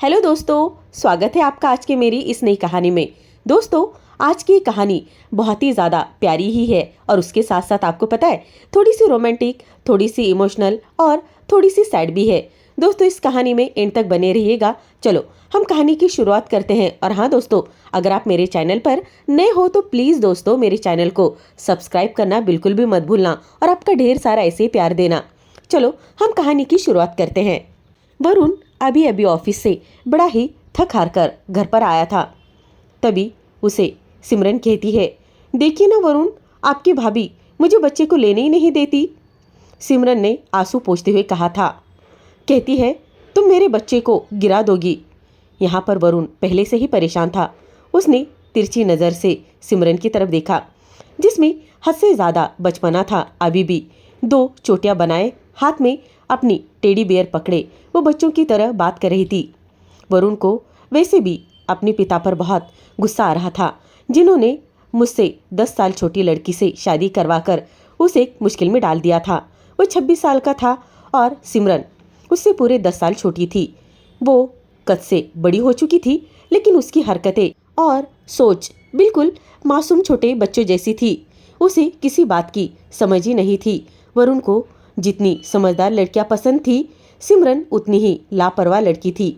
Hello दोस्तों, स्वागत है आपका आज की मेरी इस नई कहानी में। दोस्तों, आज की कहानी बहुत ही ज़्यादा प्यारी ही है और उसके साथ साथ आपको पता है थोड़ी सी रोमांटिक, थोड़ी सी इमोशनल और थोड़ी सी सैड भी है। दोस्तों, इस कहानी में एंड तक बने रहिएगा। चलो हम कहानी की शुरुआत करते हैं। और हाँ दोस्तों, अगर आप मेरे चैनल पर नए हो तो प्लीज़ दोस्तों मेरे चैनल को सब्सक्राइब करना बिल्कुल भी मत भूलना और आपका ढेर सारा ऐसे ही प्यार देना। चलो हम कहानी की शुरुआत करते हैं। वरुण अभी अभी ऑफिस से बड़ा ही थक हार कर घर पर आया था। तभी उसे सिमरन कहती है, देखिए ना वरुण, आपकी भाभी मुझे बच्चे को लेने ही नहीं देती। सिमरन ने आंसू पोंछते हुए कहा था। कहती है, तुम मेरे बच्चे को गिरा दोगी। यहाँ पर वरुण पहले से ही परेशान था। उसने तिरछी नज़र से सिमरन की तरफ देखा, जिसमें हद से ज़्यादा बचपना था। अभी भी दो चोटियां बनाए हाथ में अपनी टेडी बियर पकड़े वो बच्चों की तरह बात कर रही थी। वरुण को वैसे भी अपने पिता पर बहुत गुस्सा आ रहा था, जिन्होंने मुझसे 10 साल छोटी लड़की से शादी करवाकर उसे मुश्किल में डाल दिया था। वो 26 साल का था और सिमरन उससे पूरे 10 साल छोटी थी। वो कद से बड़ी हो चुकी थी, लेकिन उसकी हरकतें और सोच बिल्कुल मासूम छोटे बच्चों जैसी थी। उसे किसी बात की समझ ही नहीं थी। वरुण को जितनी समझदार लड़कियां पसंद थी, सिमरन उतनी ही लापरवाह लड़की थी।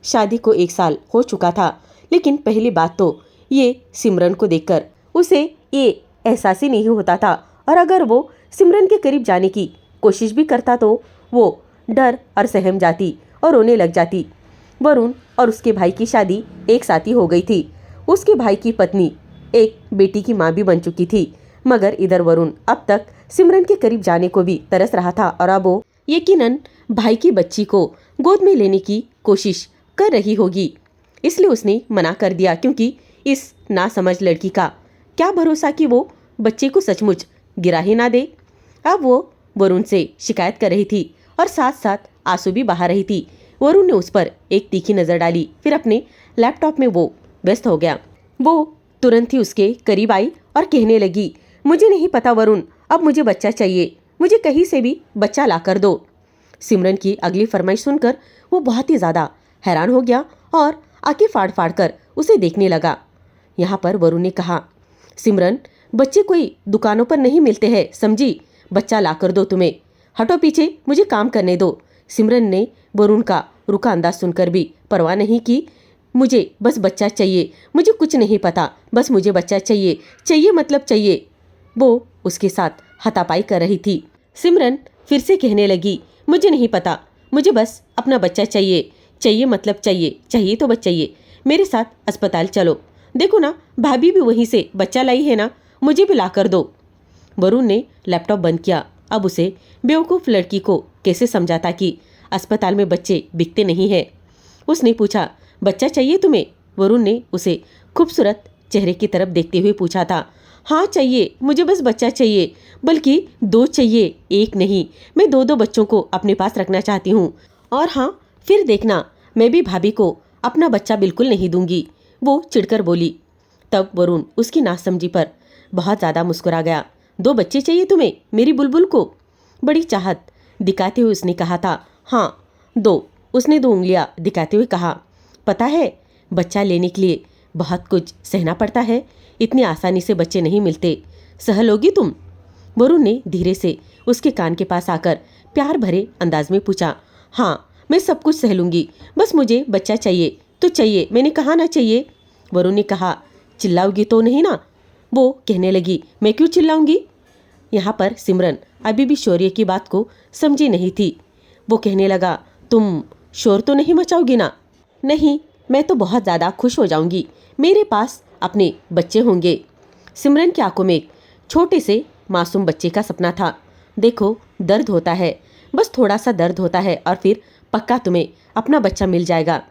शादी को 1 साल हो चुका था, लेकिन पहली बात तो ये सिमरन को देखकर उसे ये एहसास ही नहीं होता था। और अगर वो सिमरन के करीब जाने की कोशिश भी करता तो वो डर और सहम जाती और रोने लग जाती। वरुण और उसके भाई की शादी एक साथ ही हो गई थी। उसके भाई की पत्नी एक बेटी की माँ भी बन चुकी थी, मगर इधर वरुण अब तक सिमरन के करीब जाने को भी तरस रहा था और अब वो यकीनन भाई की बच्ची को गोद में लेने की कोशिश कर रही होगी। इसलिए उसने मना कर दिया, क्योंकि इस नासमझ लड़की का क्या भरोसा कि वो बच्चे को सचमुच गिरा ही ना दे। अब वो वरुण से शिकायत कर रही थी और साथ साथ आंसू भी बहा रही थी। वरुण ने उस पर एक तीखी नज़र डाली, फिर अपने लैपटॉप में वो व्यस्त हो गया। वो तुरंत ही उसके करीब आई और कहने लगी, मुझे नहीं पता वरुण, अब मुझे बच्चा चाहिए, मुझे कहीं से भी बच्चा ला कर दो। सिमरन की अगली फरमाइश सुनकर वो बहुत ही ज़्यादा हैरान हो गया और आंखें फाड़ फाड़ कर उसे देखने लगा। यहाँ पर वरुण ने कहा, सिमरन, बच्चे कोई दुकानों पर नहीं मिलते हैं, समझी? बच्चा ला कर दो तुम्हें। हटो पीछे, मुझे काम करने दो। सिमरन ने वरुण का रुखा अंदाज सुनकर भी परवाह नहीं की। मुझे बस बच्चा चाहिए, मुझे कुछ नहीं पता, बस मुझे बच्चा चाहिए, चाहिए मतलब चाहिए। वो उसके साथ हाथापाई कर रही थी। सिमरन फिर से कहने लगी, मुझे नहीं पता, मुझे बस अपना बच्चा चाहिए, चाहिए मतलब चाहिए, चाहिए तो बस चाहिए। मेरे साथ अस्पताल चलो, देखो ना भाभी भी वहीं से बच्चा लाई है ना, मुझे भी ला कर दो। वरुण ने लैपटॉप बंद किया। अब उसे बेवकूफ़ लड़की को कैसे समझाता कि अस्पताल में बच्चे बिकते नहीं हैं। उसने पूछा, बच्चा चाहिए तुम्हें? वरुण ने उसे खूबसूरत चेहरे की तरफ देखते हुए पूछा था। हाँ चाहिए, मुझे बस बच्चा चाहिए, बल्कि 2 चाहिए, 1 नहीं। मैं 2-2 बच्चों को अपने पास रखना चाहती हूँ। और हाँ, फिर देखना, मैं भी भाभी को अपना बच्चा बिल्कुल नहीं दूंगी, वो चिढ़कर बोली। तब वरुण उसकी नासमझी पर बहुत ज़्यादा मुस्कुरा गया। 2 बच्चे चाहिए तुम्हें मेरी बुलबुल को? बड़ी चाहत दिखाते हुए उसने कहा था। हाँ 2, उसने 2 उंगलियां दिखाते हुए कहा। पता है, बच्चा लेने के लिए बहुत कुछ सहना पड़ता है, इतनी आसानी से बच्चे नहीं मिलते। सह लोगी तुम? वरुण ने धीरे से उसके कान के पास आकर प्यार भरे अंदाज में पूछा। हाँ, मैं सब कुछ सह लूंगी, बस मुझे बच्चा चाहिए तो चाहिए, मैंने कहा ना चाहिए। वरुण ने कहा। चिल्लाओगी तो नहीं ना? वो कहने लगी, मैं क्यों चिल्लाऊंगी? यहाँ पर सिमरन अभी भी शौर्य की बात को समझी नहीं थी। वो कहने लगा, तुम शोर तो नहीं मचाओगी ना? नहीं, मैं तो बहुत ज़्यादा खुश हो जाऊंगी, मेरे पास अपने बच्चे होंगे। सिमरन की आंखों में एक छोटे से मासूम बच्चे का सपना था। देखो, दर्द होता है, बस थोड़ा सा दर्द होता है और फिर पक्का तुम्हें अपना बच्चा मिल जाएगा।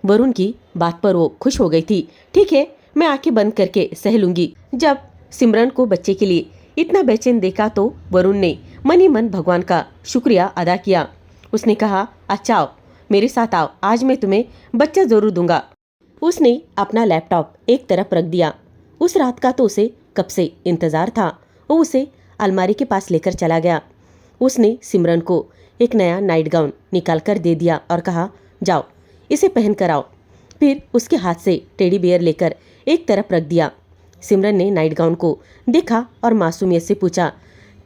वरुण की बात पर वो खुश हो गई थी। ठीक है, मैं आंखें बंद करके सह लूंगी। जब सिमरन को बच्चे के लिए इतना बेचैन देखा तो वरुण ने मन ही मन भगवान का शुक्रिया अदा किया। उसने कहा, अच्छा आओ, मेरे साथ आओ, आज मैं तुम्हें बच्चा जरूर दूंगा। उसने अपना लैपटॉप एक तरफ रख दिया। उस रात का तो उसे कब से इंतजार था। वो उसे अलमारी के पास लेकर चला गया। उसने सिमरन को एक नया नाइट गाउन निकाल कर दे दिया और कहा, जाओ इसे पहन कर आओ। फिर उसके हाथ से टेडी बियर लेकर एक तरफ रख दिया। सिमरन ने नाइट गाउन को देखा और मासूमियत से पूछा,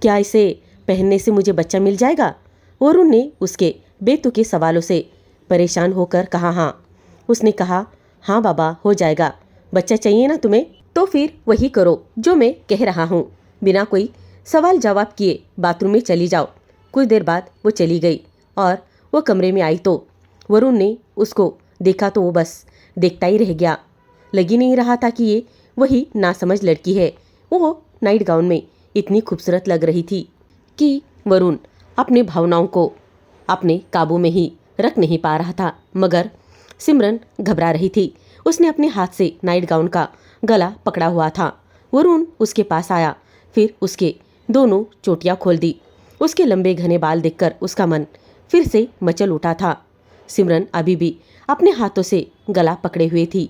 क्या इसे पहनने से मुझे बच्चा मिल जाएगा? वरुण ने उसके बेतुके सवालों से परेशान होकर कहा, हाँ। उसने कहा, हाँ बाबा, हो जाएगा। बच्चा चाहिए ना तुम्हें? तो फिर वही करो जो मैं कह रहा हूँ। बिना कोई सवाल जवाब किए बाथरूम में चली जाओ। कुछ देर बाद वो चली गई और वो कमरे में आई तो वरुण ने उसको देखा तो वो बस देखता ही रह गया। लगी नहीं रहा था कि ये वही नासमझ लड़की है। वो नाइट गाउन में इतनी खूबसूरत लग रही थी कि वरुण अपने भावनाओं को अपने काबू में ही रख नहीं पा रहा था। मगर सिमरन घबरा रही थी। उसने अपने हाथ से नाइट गाउन का गला पकड़ा हुआ था। वरुण उसके पास आया, फिर उसके दोनों चोटियां खोल दी। उसके लंबे घने बाल देखकर उसका मन फिर से मचल उठा था। सिमरन अभी भी अपने हाथों से गला पकड़े हुए थी।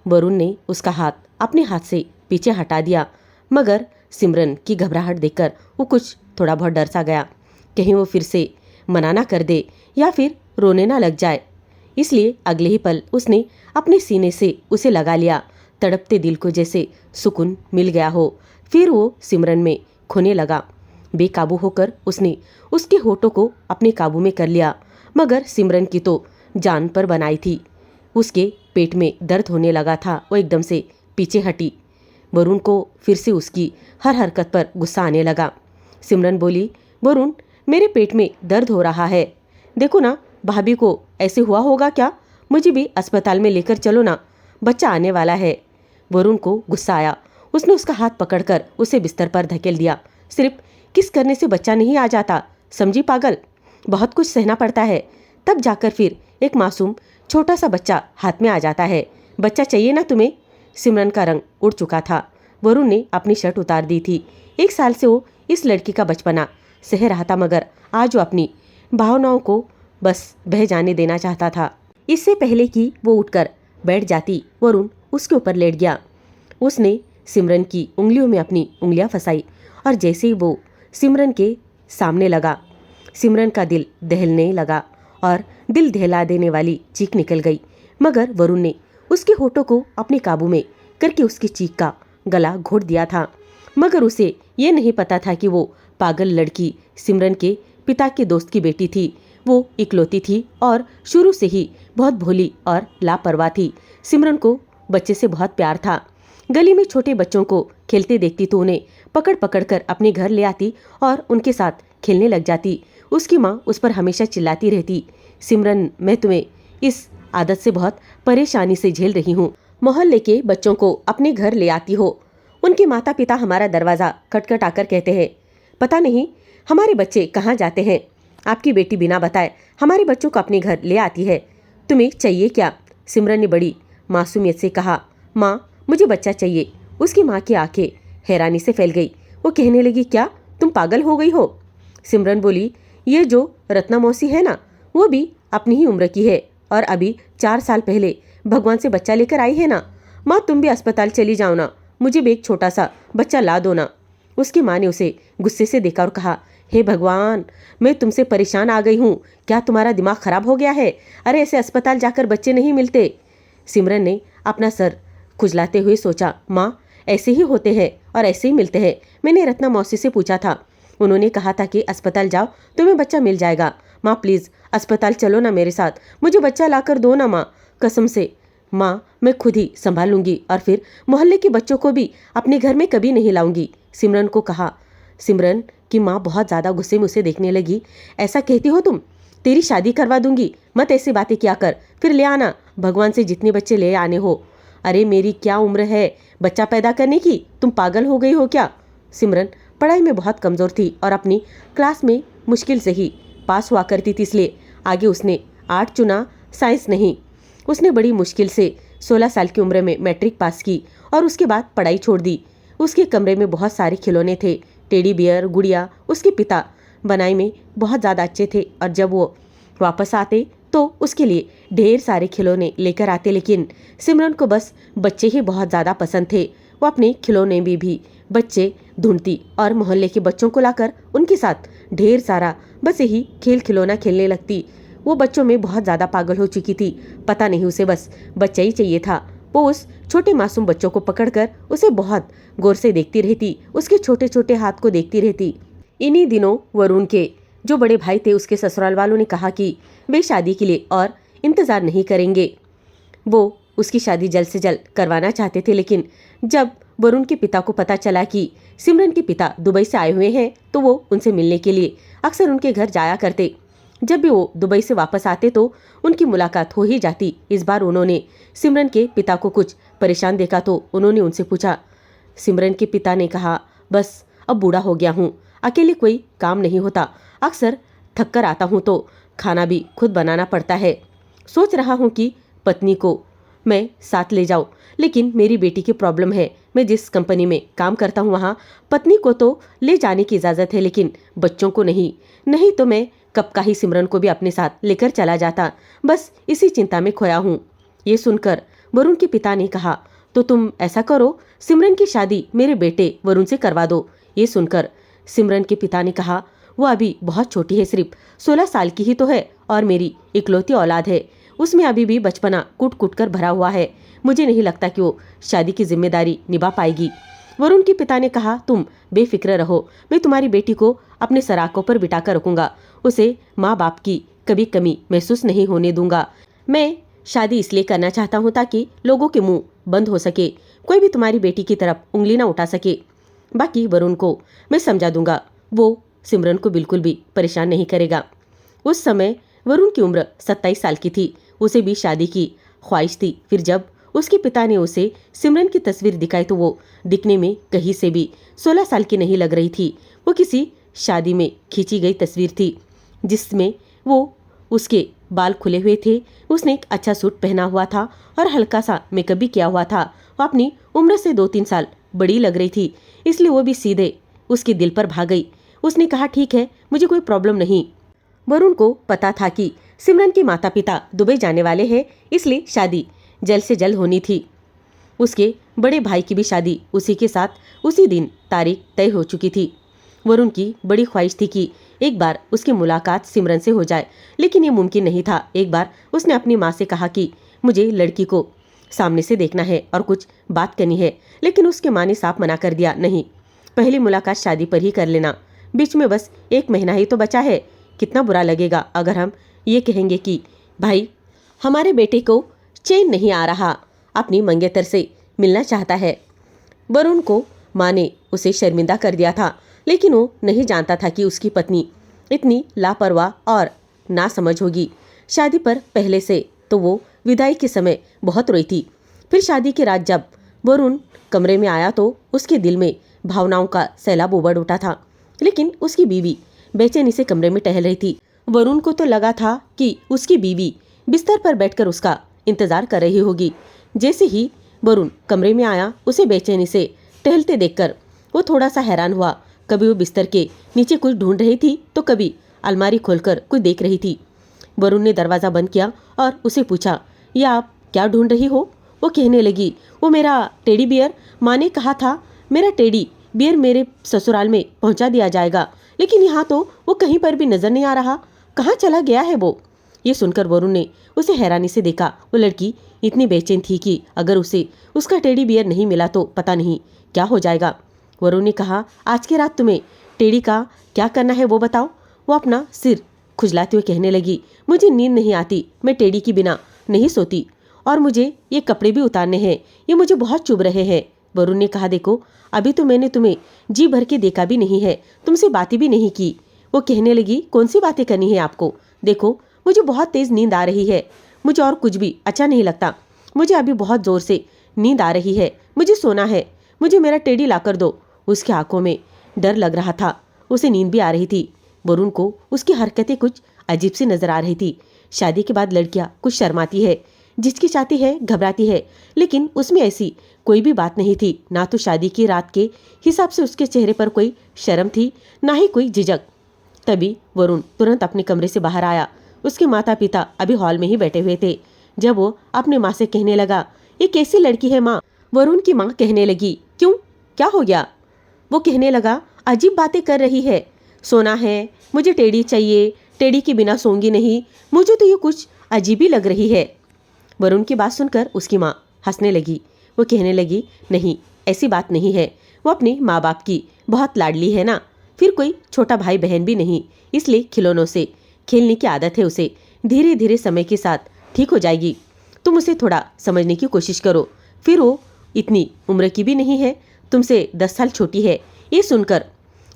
वरुण ने उसका हाथ अपने हाथ से पीछे हटा दिया, मगर सिमरन की घबराहट देखकर वो कुछ थोड़ा बहुत डर सा गया। कहीं वो फिर से मना ना कर दे या फिर रोने ना लग जाए। इसलिए अगले ही पल उसने अपने सीने से उसे लगा लिया, तड़पते दिल को जैसे सुकून मिल गया हो। फिर वो सिमरन में खोने लगा। बेकाबू होकर उसने उसके होठों को अपने काबू में कर लिया, मगर सिमरन की तो जान पर बनाई थी। उसके पेट में दर्द होने लगा था। वो एकदम से पीछे हटी। वरुण को फिर से उसकी हर हरकत पर गुस्सा आने लगा। सिमरन बोली, वरुण, मेरे पेट में दर्द हो रहा है। देखो ना, भाभी को ऐसे हुआ होगा क्या? मुझे भी अस्पताल में लेकर चलो ना, बच्चा आने वाला है। वरुण को गुस्सा आया। उसने उसका हाथ पकड़कर उसे बिस्तर पर धकेल दिया। सिर्फ किस करने से बच्चा नहीं आ जाता, समझी पागल? बहुत कुछ सहना पड़ता है, तब जाकर फिर एक मासूम छोटा सा बच्चा हाथ में आ जाता है। बच्चा चाहिए ना तुम्हें? सिमरन का रंग उड़ चुका था। वरुण ने अपनी शर्ट उतार दी थी। 1 साल से वो इस लड़की का बचपना सह रहा था, मगर आज वो अपनी भावनाओं को बस बह जाने देना चाहता था। इससे पहले कि वो उठकर बैठ जाती, वरुण उसके ऊपर लेट गया। उसने सिमरन की उंगलियों में अपनी उंगलियां फंसाई और जैसे ही वो सिमरन के सामने लगा, सिमरन का दिल दहलने लगा और दिल दहला देने वाली चीख निकल गई। मगर वरुण ने उसके होठों को अपने काबू में करके उसकी चीख का गला घोट दिया था। मगर उसे ये नहीं पता था कि वो पागल लड़की सिमरन के पिता के दोस्त की बेटी थी। वो इकलौती थी और शुरू से ही बहुत भोली और लापरवाह थी। सिमरन को बच्चे से बहुत प्यार था। गली में छोटे बच्चों को खेलते देखती तो उन्हें पकड़ पकड़ कर अपने घर ले आती और उनके साथ खेलने लग जाती। उसकी माँ उस पर हमेशा चिल्लाती रहती, सिमरन, मैं तुम्हें इस आदत से बहुत परेशानी से झेल रही हूँ। मोहल्ले के बच्चों को अपने घर ले आती हो। उनके माता पिता हमारा दरवाज़ा खटखटाकर कहते हैं, पता नहीं हमारे बच्चे कहाँ जाते हैं। आपकी बेटी बिना बताए हमारे बच्चों को अपने घर ले आती है। तुम्हें चाहिए क्या? सिमरन ने बड़ी मासूमियत से कहा, माँ, मुझे बच्चा चाहिए। उसकी माँ की आंखें हैरानी से फैल गई। वो कहने लगी, क्या तुम पागल हो गई हो? सिमरन बोली, ये जो रत्ना मौसी है ना, वो भी अपनी ही उम्र की है और अभी 4 साल पहले भगवान से बच्चा लेकर आई है ना। माँ, तुम भी अस्पताल चली जाओ ना, मुझे भी एक छोटा सा बच्चा ला दो ना। उसकी माँ ने उसे गुस्से से देखा और कहा, हे भगवान, मैं तुमसे परेशान आ गई हूँ। क्या तुम्हारा दिमाग खराब हो गया है? अरे ऐसे अस्पताल जाकर बच्चे नहीं मिलते। सिमरन ने अपना सर खुजलाते हुए सोचा, माँ, ऐसे ही होते हैं और ऐसे ही मिलते हैं। मैंने रत्ना मौसी से पूछा था, उन्होंने कहा था कि अस्पताल जाओ तुम्हें बच्चा मिल जाएगा। माँ प्लीज़ अस्पताल चलो ना मेरे साथ, मुझे बच्चा लाकर दो ना माँ, कसम से। माँ, मैं खुद ही संभाल लूंगी और फिर मोहल्ले के बच्चों को भी अपने घर में कभी नहीं लाऊंगी, सिमरन को कहा। सिमरन की माँ बहुत ज़्यादा गुस्से में उसे देखने लगी। ऐसा कहती हो तुम? तेरी शादी करवा दूंगी, मत ऐसी बातें किया कर, फिर ले आना, भगवान से जितने बच्चे ले आने हो। अरे मेरी क्या उम्र है बच्चा पैदा करने की? तुम पागल हो गई हो क्या? सिमरन पढ़ाई में बहुत कमज़ोर थी और अपनी क्लास में मुश्किल से ही पास हुआ करती थी, इसलिए आगे उसने आर्ट चुना, साइंस नहीं। उसने बड़ी मुश्किल से 16 साल की उम्र में मैट्रिक पास की और उसके बाद पढ़ाई छोड़ दी। उसके कमरे में बहुत सारे खिलौने थे, टेडी बियर, गुड़िया। उसके पिता बनाई में बहुत ज़्यादा अच्छे थे और जब वो वापस आते तो उसके लिए ढेर सारे खिलौने लेकर आते, लेकिन सिमरन को बस बच्चे ही बहुत ज़्यादा पसंद थे। वो अपने खिलौने में भी बच्चे ढूंढती और मोहल्ले के बच्चों को लाकर उनके साथ ढेर सारा बस यही खेल खिलौना खेलने लगती। वो बच्चों में बहुत ज्यादा पागल हो चुकी थी। पता नहीं उसे बस बच्चा ही चाहिए था। वो उस छोटे मासूम बच्चों को पकड़कर उसे बहुत गौर से देखती रहती, उसके छोटे छोटे हाथ को देखती रहती। इन्हीं दिनों वरुण के जो बड़े भाई थे उसके ससुराल वालों ने कहा कि वे शादी के लिए और इंतजार नहीं करेंगे। वो उसकी शादी जल्द से जल्द करवाना चाहते थे, लेकिन जब वरुण के पिता को पता चला कि सिमरन के पिता दुबई से आए हुए हैं तो वो उनसे मिलने के लिए अक्सर उनके घर जाया करते। जब भी वो दुबई से वापस आते तो उनकी मुलाकात हो ही जाती। इस बार उन्होंने सिमरन के पिता को कुछ परेशान देखा तो उन्होंने उनसे पूछा। सिमरन के पिता ने कहा, बस अब बूढ़ा हो गया हूँ, अकेले कोई काम नहीं होता, अक्सर थक कर आता हूँ तो खाना भी खुद बनाना पड़ता है। सोच रहा हूँ कि पत्नी को मैं साथ ले जाऊँ, लेकिन मेरी बेटी की प्रॉब्लम है। मैं जिस कंपनी में काम करता हूँ वहाँ पत्नी को तो ले जाने की इजाज़त है, लेकिन बच्चों को नहीं तो मैं कब का ही सिमरन को भी अपने साथ लेकर चला जाता। बस इसी चिंता में खोया हूँ। ये सुनकर वरुण के पिता ने कहा, तो तुम ऐसा करो, सिमरन की शादी मेरे बेटे वरुण से करवा दो। ये सुनकर सिमरन के पिता ने कहा, वो अभी बहुत छोटी है, सिर्फ 16 साल की ही तो है और मेरी इकलौती औलाद है। उसमें अभी भी बचपना कूट कूट कर भरा हुआ है। मुझे नहीं लगता कि वो शादी की जिम्मेदारी निभा पाएगी। वरुण के पिता ने कहा, तुम बेफिक्र रहो, मैं तुम्हारी बेटी को अपने सराखों पर बिठा कर रखूंगा। उसे माँ बाप की कभी कमी महसूस नहीं होने दूंगा। मैं शादी इसलिए करना चाहता हूँ ताकि लोगों के मुंह बंद हो सके, कोई भी तुम्हारी बेटी की तरफ उंगली ना उठा सके। बाकी वरुण को मैं समझा दूंगा, वो सिमरन को बिल्कुल भी परेशान नहीं करेगा। उस समय वरुण की उम्र 27 साल की थी। उसे भी शादी की ख्वाहिश थी। फिर जब उसके पिता ने उसे सिमरन की तस्वीर दिखाई तो वो दिखने में कहीं से भी 16 साल की नहीं लग रही थी। वो किसी शादी में खींची गई तस्वीर थी जिसमें वो उसके बाल खुले हुए थे। उसने एक अच्छा सूट पहना हुआ था और हल्का सा मेकअप भी किया हुआ था। वो अपनी उम्र से 2-3 साल बड़ी लग रही थी, इसलिए वो भी सीधे उसके दिल पर भाग गई। उसने कहा, ठीक है, मुझे कोई प्रॉब्लम नहीं। वरुण को पता था कि सिमरन के माता पिता दुबई जाने वाले हैं, इसलिए शादी जल्द से जल्द होनी थी। उसके बड़े भाई की भी शादी उसी के साथ उसी दिन तारीख तय हो चुकी थी। वरुण की बड़ी ख्वाहिश थी कि एक बार उसकी मुलाकात सिमरन से हो जाए, लेकिन ये मुमकिन नहीं था। एक बार उसने अपनी माँ से कहा कि मुझे लड़की को सामने से देखना है और कुछ बात करनी है, लेकिन उसके माँ ने साफ मना कर दिया, नहीं, पहली मुलाकात शादी पर ही कर लेना। बीच में बस 1 महीना ही तो बचा है। कितना बुरा लगेगा अगर हम ये कहेंगे कि भाई हमारे बेटे को चैन नहीं आ रहा, अपनी मंगेतर से मिलना चाहता है। वरुण को माँ ने उसे शर्मिंदा कर दिया था, लेकिन वो नहीं जानता था कि उसकी पत्नी इतनी लापरवाह और नासमझ होगी। शादी पर पहले से तो वो विदाई के समय बहुत रोई थी। फिर शादी की रात जब वरुण कमरे में आया तो उसके दिल में भावनाओं का सैलाब उमड़ उठा था, लेकिन उसकी बीवी बेचैनी से कमरे में टहल रही थी। वरुण को तो लगा था कि उसकी बीवी बिस्तर पर बैठकर उसका इंतजार कर रही होगी। जैसे ही वरुण कमरे में आया, उसे बेचैनी से टहलते देखकर वो थोड़ा सा हैरान हुआ। कभी वो बिस्तर के नीचे कुछ ढूंढ रही थी तो कभी अलमारी खोलकर कुछ देख रही थी। वरुण ने दरवाज़ा बंद किया और उसे पूछा, ये आप क्या ढूंढ रही हो? वो कहने लगी, वो मेरा टेडी बियर, माँ ने कहा था मेरा टेडी बियर मेरे ससुराल में पहुंचा दिया जाएगा, लेकिन यहाँ तो वो कहीं पर भी नजर नहीं आ रहा, कहाँ चला गया है वो? ये सुनकर वरुण ने उसे हैरानी से देखा। वो लड़की इतनी बेचैन थी कि अगर उसे उसका टेडी बियर नहीं मिला तो पता नहीं क्या हो जाएगा। वरुण ने कहा, आज की रात तुम्हें टेडी का क्या करना है वो बताओ। वो अपना सिर खुजलाते हुए कहने लगी, मुझे नींद नहीं आती, मैं टेडी के बिना नहीं सोती और मुझे ये कपड़े भी उतारने हैं, ये मुझे बहुत चुभ रहे हैं। वरुण ने कहा, देखो अभी तो मैंने तुम्हें जी भर के देखा भी नहीं है, तुमसे बातें भी नहीं की। वो कहने लगी, कौन सी बातें करनी है आपको? देखो मुझे बहुत तेज नींद आ रही है, मुझे और कुछ भी अच्छा नहीं लगता, मुझे अभी बहुत जोर से नींद आ रही है, मुझे सोना है, मुझे मेरा टेडी ला कर दो। उसकी आंखों में डर लग रहा था, उसे नींद भी आ रही थी। वरुण को उसकी हरकतें कुछ अजीब सी नजर आ रही थी। शादी के बाद लड़कियां कुछ शर्माती है, झिझकिचाती है, घबराती है, लेकिन उसमें ऐसी कोई भी बात नहीं थी। ना तो शादी की रात के हिसाब से उसके चेहरे पर कोई शर्म थी, ना ही कोई झिझक। तभी वरुण तुरंत अपने कमरे से बाहर आया। उसके माता पिता अभी हॉल में ही बैठे हुए थे। जब वो अपने माँ से कहने लगा, ये कैसी लड़की है माँ? वरुण की माँ कहने लगी, क्यों, क्या हो गया? वो कहने लगा, अजीब बातें कर रही है, सोना है, मुझे टेडी चाहिए, टेडी के बिना सोऊंगी नहीं, मुझे तो ये कुछ अजीब ही लग रही है। वरुण की बात सुनकर उसकी माँ हंसने लगी। वो कहने लगी, नहीं ऐसी बात नहीं है, वो अपने माँ बाप की बहुत लाडली है ना, फिर कोई छोटा भाई बहन भी नहीं, इसलिए खिलौनों से खेलने की आदत है उसे, धीरे धीरे समय के साथ ठीक हो जाएगी। तुम उसे थोड़ा समझने की कोशिश करो, फिर वो इतनी उम्र की भी नहीं है, तुमसे 10 साल छोटी है। ये सुनकर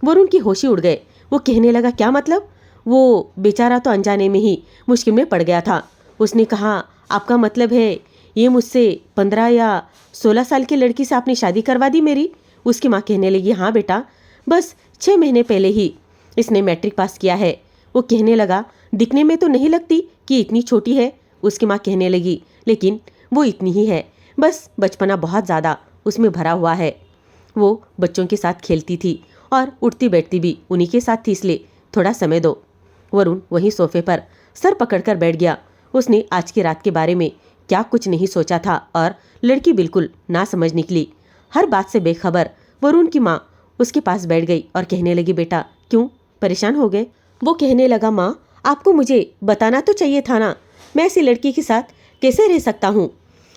वरुण की होश ही उड़ गए। वो कहने लगा, क्या मतलब? वो बेचारा तो अनजाने में ही मुश्किल में पड़ गया था। उसने कहा, आपका मतलब है ये मुझसे 15 या 16 साल की लड़की से आपने शादी करवा दी मेरी? उसकी माँ कहने लगी, हाँ बेटा, बस 6 महीने पहले ही इसने मैट्रिक पास किया है। वो कहने लगा, दिखने में तो नहीं लगती कि इतनी छोटी है। उसकी माँ कहने लगी, लेकिन वो इतनी ही है, बस बचपना बहुत ज़्यादा उसमें भरा हुआ है। वो बच्चों के साथ खेलती थी और उठती बैठती भी उन्हीं के साथ थी, इसलिए थोड़ा समय दो। वरुण वहीं सोफे पर सर पकड़कर बैठ गया। उसने आज की रात के बारे में क्या कुछ नहीं सोचा था और लड़की बिल्कुल ना समझ निकली। हर बात से बेखबर वरुण की माँ उसके पास बैठ गई और कहने लगी, बेटा क्यों परेशान हो गए? वो कहने लगा, माँ आपको मुझे बताना तो चाहिए था ना, मैं ऐसी लड़की के साथ कैसे रह सकता हूँ?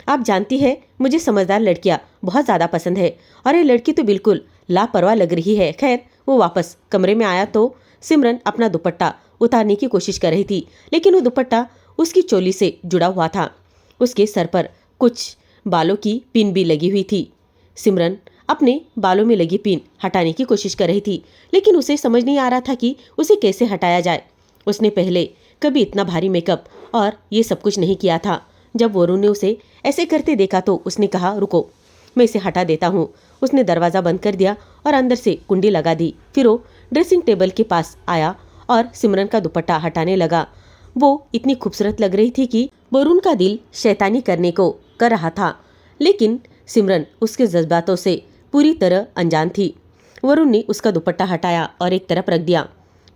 आप जानती है मुझे समझदार लड़कियाँ बहुत ज़्यादा पसंद है और ये लड़की तो बिल्कुल लापरवाह लग रही है। खैर वो वापस कमरे में आया तो सिमरन अपना दुपट्टा उतारने की कोशिश कर रही थी, लेकिन वो दुपट्टा उसकी चोली से जुड़ा हुआ था। उसके सर पर कुछ बालों की पिन भी लगी हुई थी। सिमरन अपने बालों में लगी पिन हटाने की कोशिश कर रही थी, लेकिन उसे समझ नहीं आ रहा था कि उसे कैसे हटाया जाए। उसने पहले कभी इतना भारी मेकअप और ये सब कुछ नहीं किया था। जब वरुण ने उसे ऐसे करते देखा तो उसने कहा, रुको मैं इसे हटा देता हूँ। उसने दरवाज़ा बंद कर दिया और अंदर से कुंडी लगा दी। फिर वो ड्रेसिंग टेबल के पास आया और सिमरन का दुपट्टा हटाने लगा। वो इतनी खूबसूरत लग रही थी कि वरुण का दिल शैतानी करने को कर रहा था, लेकिन सिमरन उसके जज्बातों से पूरी तरह अनजान थी। वरुण ने उसका दुपट्टा हटाया और एक तरफ रख दिया।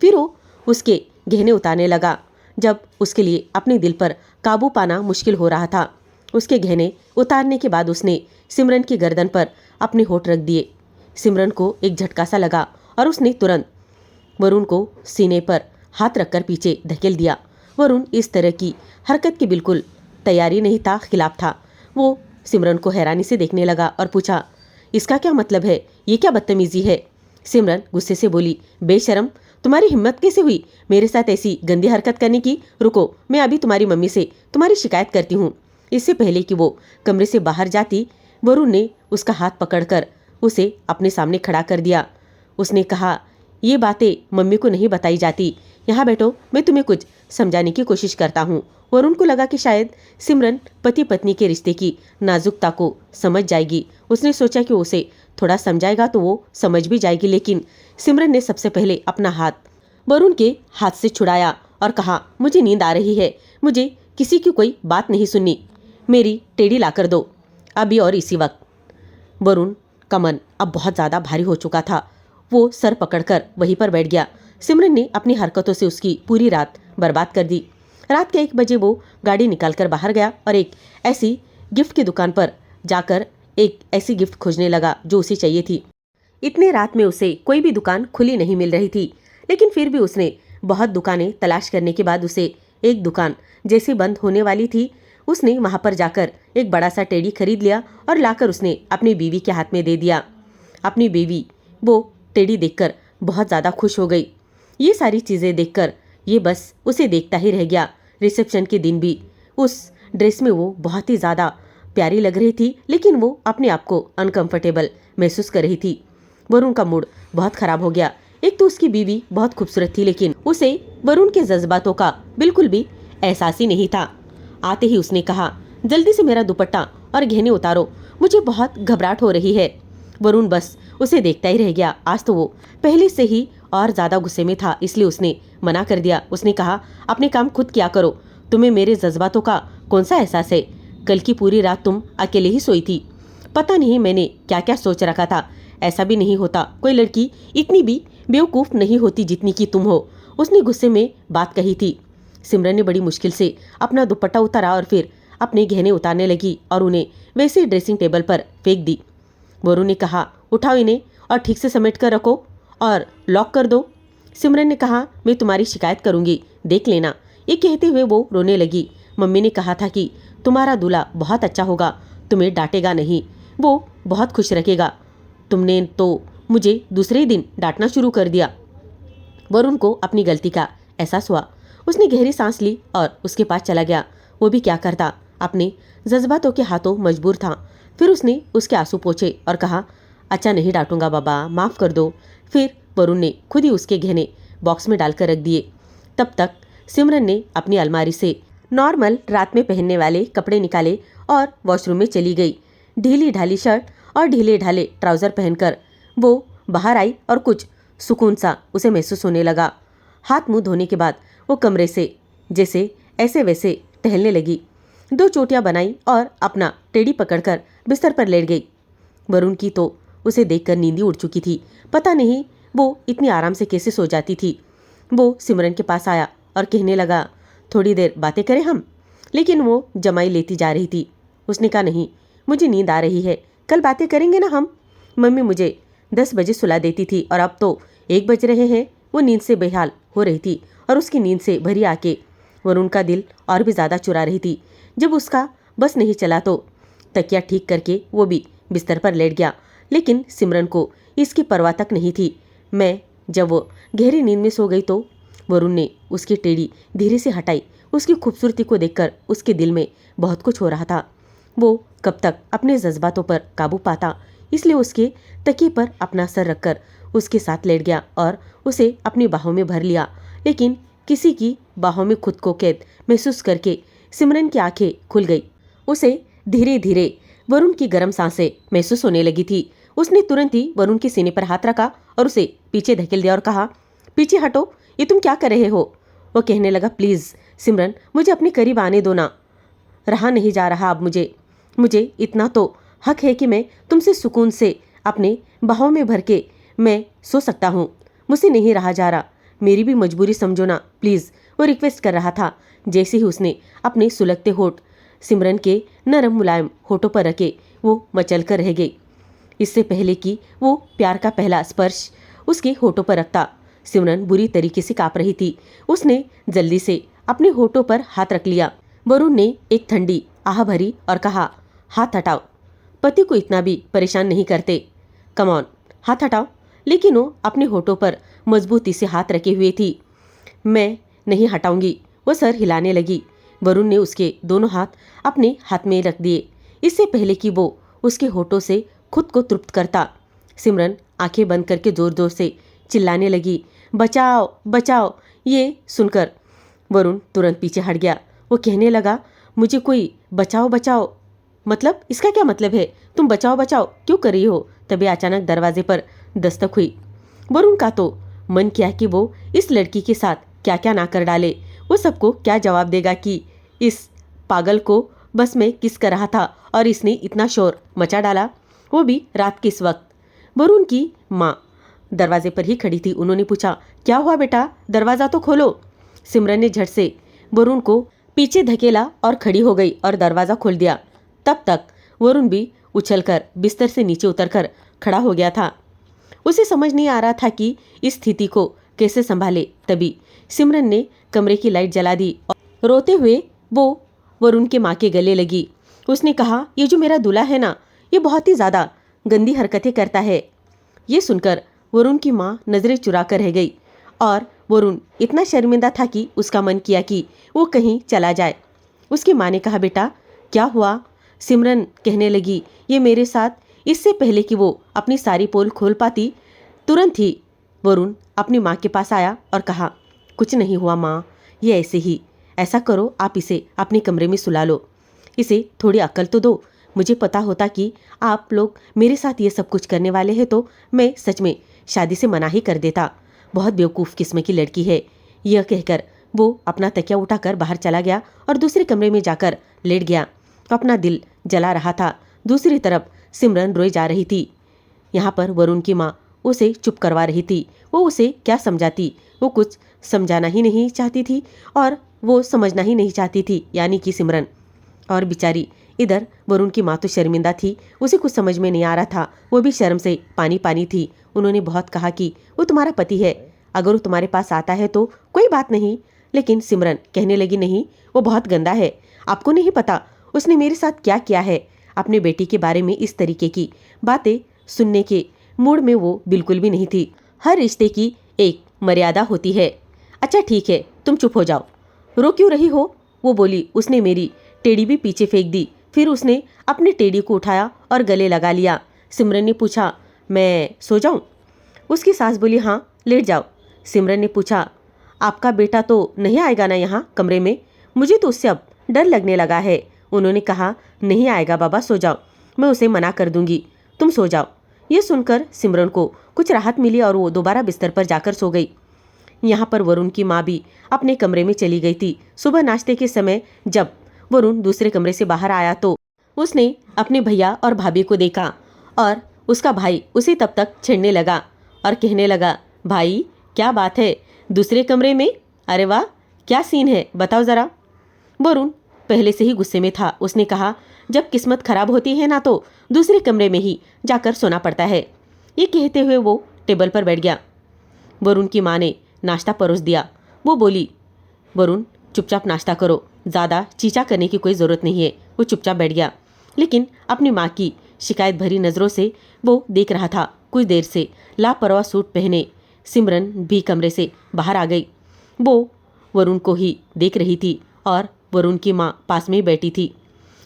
फिर वो उसके गहने उतारने लगा। जब उसके लिए अपने दिल पर काबू पाना मुश्किल हो रहा था, उसके गहने उतारने के बाद उसने सिमरन की गर्दन पर अपने होठ रख दिए। सिमरन को एक झटका सा लगा और उसने तुरंत वरुण को सीने पर हाथ रखकर पीछे धकेल दिया। वरुण इस तरह की हरकत की बिल्कुल तैयारी नहीं था, खिलाफ था। वो सिमरन को हैरानी से देखने लगा और पूछा, इसका क्या मतलब है? ये क्या बदतमीजी है? सिमरन गुस्से से बोली, बेशरम, तुम्हारी हिम्मत कैसे हुई मेरे साथ ऐसी गंदी हरकत करने की? रुको, मैं अभी तुम्हारी मम्मी से तुम्हारी शिकायत करती हूँ। इससे पहले कि वो कमरे से बाहर जाती, वरुण ने उसका हाथ पकड़कर उसे अपने सामने खड़ा कर दिया। उसने कहा, ये बातें मम्मी को नहीं बताई जाती, यहाँ बैठो, मैं तुम्हें कुछ समझाने की कोशिश करता हूँ। वरुण को लगा कि शायद सिमरन पति पत्नी के रिश्ते की नाजुकता को समझ जाएगी। उसने सोचा कि उसे थोड़ा समझाएगा तो वो समझ भी जाएगी, लेकिन सिमरन ने सबसे पहले अपना हाथ वरुण के हाथ से छुड़ाया और कहा, मुझे नींद आ रही है, मुझे किसी की कोई बात नहीं सुननी, मेरी टेडी ला कर दो अभी और इसी वक्त। वरुण का मन अब बहुत ज़्यादा भारी हो चुका था। वो सर पकड़कर वहीं पर बैठ गया। सिमरन ने अपनी हरकतों से उसकी पूरी रात बर्बाद कर दी। रात के 1 बजे वो गाड़ी निकालकर बाहर गया और एक ऐसी गिफ्ट की दुकान पर जाकर एक ऐसी गिफ्ट खोजने लगा जो उसे चाहिए थी। इतने रात में उसे कोई भी दुकान खुली नहीं मिल रही थी, लेकिन फिर भी उसने बहुत दुकानें तलाश करने के बाद उसे एक दुकान जैसे बंद होने वाली थी, उसने वहां पर जाकर एक बड़ा सा टेडी खरीद लिया और लाकर उसने अपनी बीवी के हाथ में दे दिया। अपनी बीवी वो टेडी देखकर बहुत ज़्यादा खुश हो गई। ये सारी चीज़ें देखकर ये बस उसे देखता ही रह गया। रिसेप्शन के दिन भी उस ड्रेस में वो बहुत ही ज़्यादा प्यारी लग रही थी, लेकिन वो अपने आप को अनकंफर्टेबल महसूस कर रही थी। वरुण का मूड बहुत खराब हो गया। एक तो उसकी बीवी बहुत खूबसूरत थी, लेकिन उसे वरुण के जज्बातों का बिल्कुल भी एहसास ही नहीं था। आते ही उसने कहा, जल्दी से मेरा दुपट्टा और गहने उतारो, मुझे बहुत घबराहट हो रही है। वरुण बस उसे देखता ही रह गया। आज तो वो पहले से ही और ज़्यादा गुस्से में था, इसलिए उसने मना कर दिया। उसने कहा, अपने काम खुद किया करो, तुम्हें मेरे जज्बातों का कौन सा एहसास है? कल की पूरी रात तुम अकेले ही सोई थी, पता नहीं मैंने क्या क्या सोच रखा था। ऐसा भी नहीं होता, कोई लड़की इतनी भी बेवकूफ़ नहीं होती जितनी कि तुम हो। उसने गुस्से में बात कही थी। सिमरन ने बड़ी मुश्किल से अपना दुपट्टा उतारा और फिर अपने गहने उतारने लगी और उन्हें वैसे ड्रेसिंग टेबल पर फेंक दी। वरुण ने कहा, उठाओ इन्हें और ठीक से समेट कर रखो और लॉक कर दो। सिमरन ने कहा, मैं तुम्हारी शिकायत करूंगी, देख लेना। ये कहते हुए वो रोने लगी। मम्मी ने कहा था कि तुम्हारा दूल्हा बहुत अच्छा होगा, तुम्हें डांटेगा नहीं, वो बहुत खुश रखेगा। तुमने तो मुझे दूसरे ही दिन डांटना शुरू कर दिया। वरुण को अपनी गलती का एहसास हुआ। उसने गहरी सांस ली और उसके पास चला गया। वो भी क्या करता, अपने जज्बातों के हाथों मजबूर था। फिर उसने उसके आंसू पोंछे और कहा, अच्छा नहीं डांटूंगा बाबा, माफ़ कर दो। फिर वरुण ने खुद ही उसके गहने बॉक्स में डालकर रख दिए। तब तक सिमरन ने अपनी अलमारी से नॉर्मल रात में पहनने वाले कपड़े निकाले और वॉशरूम में चली गई। ढीली ढाली शर्ट और ढीले ढाले ट्राउज़र पहनकर वो बाहर आई और कुछ सुकून सा उसे महसूस होने लगा। हाथ मुंह धोने के बाद वो कमरे से जैसे ऐसे वैसे टहलने लगी। 2 चोटियां बनाई और अपना टेडी पकड़कर बिस्तर पर लेट गई। वरुण की तो उसे देखकर नींद ही उड़ चुकी थी। पता नहीं वो इतनी आराम से कैसे सो जाती थी। वो सिमरन के पास आया और कहने लगा, थोड़ी देर बातें करें हम। लेकिन वो जमाई लेती जा रही थी। उसने कहा, नहीं, मुझे नींद आ रही है, कल बातें करेंगे ना हम। मम्मी मुझे 10 बजे सुला देती थी और अब तो 1 बज रहे हैं। वो नींद से बेहाल हो रही थी और उसकी नींद से भरी आके वरुण का दिल और भी ज़्यादा चुरा रही थी। जब उसका बस नहीं चला तो तकिया ठीक करके वो भी बिस्तर पर लेट गया। लेकिन सिमरन को इसकी परवाह तक नहीं थी। जब वो गहरी नींद में सो गई तो वरुण ने उसकी टेड़ी धीरे से हटाई। उसकी खूबसूरती को देखकर उसके दिल में बहुत कुछ हो रहा था। वो कब तक अपने जज्बातों पर काबू पाता, इसलिए उसके तकिए पर अपना सर रखकर उसके साथ लेट गया और उसे अपनी बाहों में भर लिया। लेकिन किसी की बाहों में खुद को कैद महसूस करके सिमरन की आंखें खुल गई। उसे धीरे धीरे वरुण की गर्म सांसें महसूस होने लगी थी। उसने तुरंत ही वरुण के सीने पर हाथ रखा और उसे पीछे धकेल दिया और कहा, पीछे हटो, ये तुम क्या कर रहे हो। वो कहने लगा, प्लीज़ सिमरन, मुझे अपने करीब आने दो ना, रहा नहीं जा रहा अब मुझे इतना तो हक है कि मैं तुमसे सुकून से अपने बाहों में भर के मैं सो सकता हूँ। मुझसे नहीं रहा जा रहा, मेरी भी मजबूरी समझो ना प्लीज़। वो रिक्वेस्ट कर रहा था। जैसे ही उसने अपने सुलगते होठ सिमरन के नरम मुलायम होठों पर रखे, वो मचल कर रह गई। इससे पहले कि वो प्यार का पहला स्पर्श उसके होठों पर रखता, सिमरन बुरी तरीके से काँप रही थी। उसने जल्दी से अपने होठों पर हाथ रख लिया। वरुण ने एक ठंडी आह भरी और कहा, हाथ हटाओ, पति को इतना भी परेशान नहीं करते, कम ऑन, हाथ हटाओ। लेकिन वो अपने होठों पर मजबूती से हाथ रखे हुए थी। मैं नहीं हटाऊंगी, वो सर हिलाने लगी। वरुण ने उसके दोनों हाथ अपने हाथ में रख दिए, इससे पहले कि वो उसके होठों से खुद को तृप्त करता। सिमरन आंखें बंद करके जोर जोर से चिल्लाने लगी, बचाओ बचाओ। ये सुनकर वरुण तुरंत पीछे हट गया। वो कहने लगा, मुझे कोई बचाओ बचाओ मतलब, इसका क्या मतलब है? तुम बचाओ बचाओ क्यों कर रही हो? तभी अचानक दरवाजे पर दस्तक हुई। वरुण का तो मन किया कि वो इस लड़की के साथ क्या क्या ना कर डाले। वो सबको क्या जवाब देगा कि इस पागल को बस में किस कर रहा था और इसने इतना शोर मचा डाला, वो भी रात के इस वक्त। वरुण की माँ दरवाजे पर ही खड़ी थी। उन्होंने पूछा, क्या हुआ बेटा, दरवाज़ा तो खोलो। सिमरन ने झट से वरुण को पीछे धकेला और खड़ी हो गई और दरवाज़ा खोल दिया। तब तक वरुण भी उछलकर बिस्तर से नीचे उतरकर खड़ा हो गया था। उसे समझ नहीं आ रहा था कि इस स्थिति को कैसे संभाले। तभी सिमरन ने कमरे की लाइट जला दी और रोते हुए वो वरुण के माँ के गले लगी। उसने कहा, ये जो मेरा दूल्हा है ना, ये बहुत ही ज़्यादा गंदी हरकतें करता है। ये सुनकर वरुण की माँ नज़रें चुरा कर रह गई और वरुण इतना शर्मिंदा था कि उसका मन किया कि वो कहीं चला जाए। उसकी माँ ने कहा, बेटा क्या हुआ? सिमरन कहने लगी, ये मेरे साथ। इससे पहले कि वो अपनी सारी पोल खोल पाती, तुरंत ही वरुण अपनी माँ के पास आया और कहा, कुछ नहीं हुआ माँ, ये ऐसे ही। ऐसा करो, आप इसे अपने कमरे में सुला लो, इसे थोड़ी अक्ल तो दो। मुझे पता होता कि आप लोग मेरे साथ ये सब कुछ करने वाले हैं तो मैं सच में शादी से मना ही कर देता। बहुत बेवकूफ़ किस्म की लड़की है। यह कहकर वो अपना तकिया उठाकर बाहर चला गया और दूसरे कमरे में जाकर लेट गया। अपना दिल जला रहा था। दूसरी तरफ सिमरन रोई जा रही थी। यहाँ पर वरुण की माँ उसे चुप करवा रही थी। वो उसे क्या समझाती? वो कुछ समझाना ही नहीं चाहती थी और वो समझना ही नहीं चाहती थी, यानी कि सिमरन। और बेचारी इधर वरुण की माँ तो शर्मिंदा थी, उसे कुछ समझ में नहीं आ रहा था। वो भी शर्म से पानी पानी थी। उन्होंने बहुत कहा कि वो तुम्हारा पति है, अगर वो तुम्हारे पास आता है तो कोई बात नहीं। लेकिन सिमरन कहने लगी, नहीं, वो बहुत गंदा है। आपको नहीं पता उसने मेरे साथ क्या किया है। अपने बेटी के बारे में इस तरीके की बातें सुनने के मूड में वो बिल्कुल भी नहीं थी। हर रिश्ते की एक मर्यादा होती है। अच्छा ठीक है, तुम चुप हो जाओ। रो क्यों रही हो? वो बोली। उसने मेरी टेडी भी पीछे फेंक दी। फिर उसने अपने टेडी को उठाया और गले लगा लिया। सिमरन ने पूछा, मैं सो जाऊं? उसकी सास बोली, हाँ लेट जाओ। सिमरन ने पूछा, आपका बेटा तो नहीं आएगा ना यहाँ कमरे में? मुझे तो उससे अब डर लगने लगा है। उन्होंने कहा, नहीं आएगा बाबा, सो जाओ, मैं उसे मना कर दूंगी, तुम सो जाओ। ये सुनकर सिमरन को कुछ राहत मिली और वो दोबारा बिस्तर पर जाकर सो गई। यहाँ पर वरुण की माँ भी अपने कमरे में चली गई थी। सुबह नाश्ते के समय जब वरुण दूसरे कमरे से बाहर आया तो उसने अपने भैया और भाभी को देखा और उसका भाई उसे तब तक छेड़ने लगा और कहने लगा, भाई क्या बात है, दूसरे कमरे में? अरे वाह, क्या सीन है, बताओ ज़रा। वरुण पहले से ही गुस्से में था। उसने कहा, जब किस्मत खराब होती है ना तो दूसरे कमरे में ही जाकर सोना पड़ता है। ये कहते हुए वो टेबल पर बैठ गया। वरुण की माँ ने नाश्ता परोस दिया। वो बोली, वरुण चुपचाप नाश्ता करो, ज़्यादा चीचा करने की कोई ज़रूरत नहीं है। वो चुपचाप बैठ गया, लेकिन अपनी माँ की शिकायत भरी नज़रों से वो देख रहा था। कुछ देर से लापरवाह सूट पहने सिमरन भी कमरे से बाहर आ गई। वो वरुण को ही देख रही थी और वरुण की माँ पास में ही बैठी थी।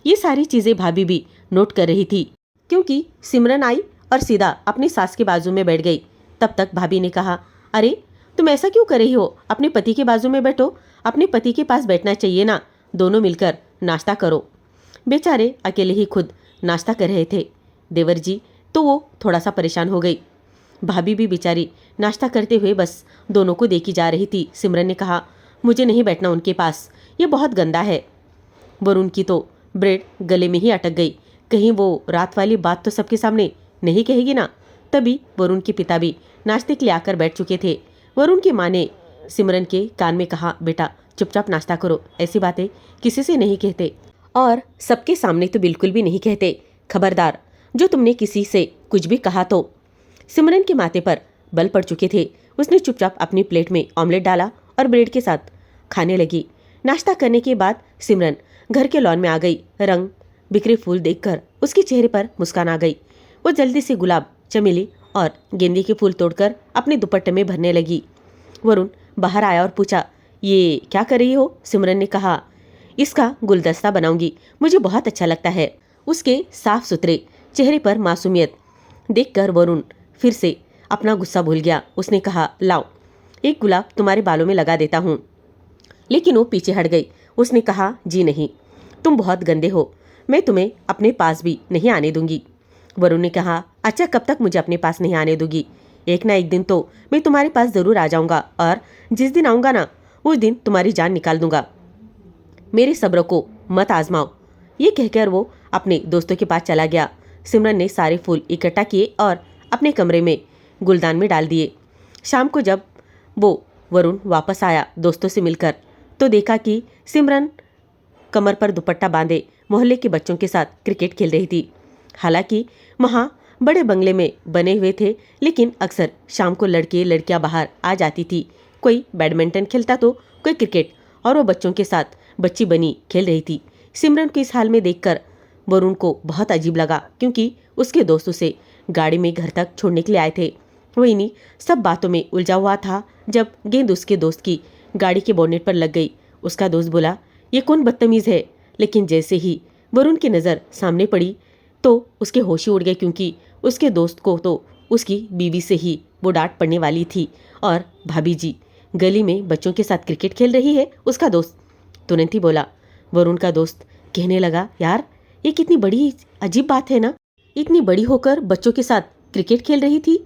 ये सारी चीज़ें भाभी भी नोट कर रही थी, क्योंकि सिमरन आई और सीधा अपनी सास के बाजू में बैठ गई। तब तक भाभी ने कहा, अरे तुम ऐसा क्यों कर रही हो? अपने पति के बाजू में बैठो, अपने पति के पास बैठना चाहिए ना, दोनों मिलकर नाश्ता करो। बेचारे अकेले ही खुद नाश्ता कर रहे थे देवर जी, तो वो थोड़ा सा परेशान हो गई। भाभी भी बेचारी नाश्ता करते हुए बस दोनों को देखी जा रही थी। सिमरन ने कहा, मुझे नहीं बैठना उनके पास, ये बहुत गंदा है। वरुण की तो ब्रेड गले में ही अटक गई। कहीं वो रात वाली बात तो सबके सामने नहीं कहेगी ना। तभी वरुण के पिता भी नाश्ते के लिए आकर बैठ चुके थे। वरुण की माँ ने सिमरन के कान में कहा, बेटा चुपचाप नाश्ता करो, ऐसी बातें किसी से नहीं कहते और सबके सामने तो बिल्कुल भी नहीं कहते। खबरदार, जो तुमने किसी से कुछ भी कहा तो। सिमरन के माथे पर बल पड़ चुके थे। उसने चुपचाप अपनी प्लेट में ऑमलेट डाला और ब्रेड के साथ खाने लगी। नाश्ता करने के बाद सिमरन घर के लॉन में आ गई। रंग बिखरे फूल देखकर उसके चेहरे पर मुस्कान आ गई। वो जल्दी से गुलाब, चमेली और गेंदे के फूल तोड़कर अपने दुपट्टे में भरने लगी। वरुण बाहर आया और पूछा, ये क्या कर रही हो? सिमरन ने कहा, इसका गुलदस्ता बनाऊंगी, मुझे बहुत अच्छा लगता है। उसके साफ सुथरे चेहरे पर मासूमियत देखकर वरुण फिर से अपना गुस्सा भूल गया। उसने कहा, लाओ एक गुलाब तुम्हारे बालों में लगा देता हूँ। लेकिन वो पीछे हट गई। उसने कहा, जी नहीं, तुम बहुत गंदे हो, मैं तुम्हें अपने पास भी नहीं आने दूंगी। वरुण ने कहा, अच्छा कब तक मुझे अपने पास नहीं आने दोगी? एक ना एक दिन तो मैं तुम्हारे पास ज़रूर आ जाऊंगा और जिस दिन आऊँगा ना उस दिन तुम्हारी जान निकाल दूंगा। मेरे सब्र को मत आजमाओ। ये कहकर वो अपने दोस्तों के पास चला गया। सिमरन ने सारे फूल इकट्ठा किए और अपने कमरे में गुलदान में डाल दिए। शाम को जब वो वरुण वापस आया दोस्तों से मिलकर, तो देखा कि सिमरन कमर पर दुपट्टा बांधे मोहल्ले के बच्चों के साथ क्रिकेट खेल रही थी। हालांकि वहाँ बड़े बंगले में बने हुए थे, लेकिन अक्सर शाम को लड़के लड़कियाँ बाहर आ जाती थी। कोई बैडमिंटन खेलता तो कोई क्रिकेट, और वो बच्चों के साथ बच्ची बनी खेल रही थी। सिमरन को इस हाल में देखकर वरुण को बहुत अजीब लगा, क्योंकि उसके दोस्त उसे गाड़ी में घर तक छोड़ने के लिए आए थे। वो इन्हीं सब बातों में उलझा हुआ था जब गेंद उसके दोस्त की गाड़ी के बोनेट पर लग गई। उसका दोस्त बोला, ये कौन बदतमीज़ है? लेकिन जैसे ही वरुण की नज़र सामने पड़ी तो उसके होश ही उड़ गए, क्योंकि उसके दोस्त को तो उसकी बीवी से ही वो डांट पड़ने वाली थी। और भाभी जी गली में बच्चों के साथ क्रिकेट खेल रही है, उसका दोस्त तुरंत ही बोला। वरुण का दोस्त कहने लगा, यार ये कितनी बड़ी अजीब बात है ना, इतनी बड़ी होकर बच्चों के साथ क्रिकेट खेल रही थी।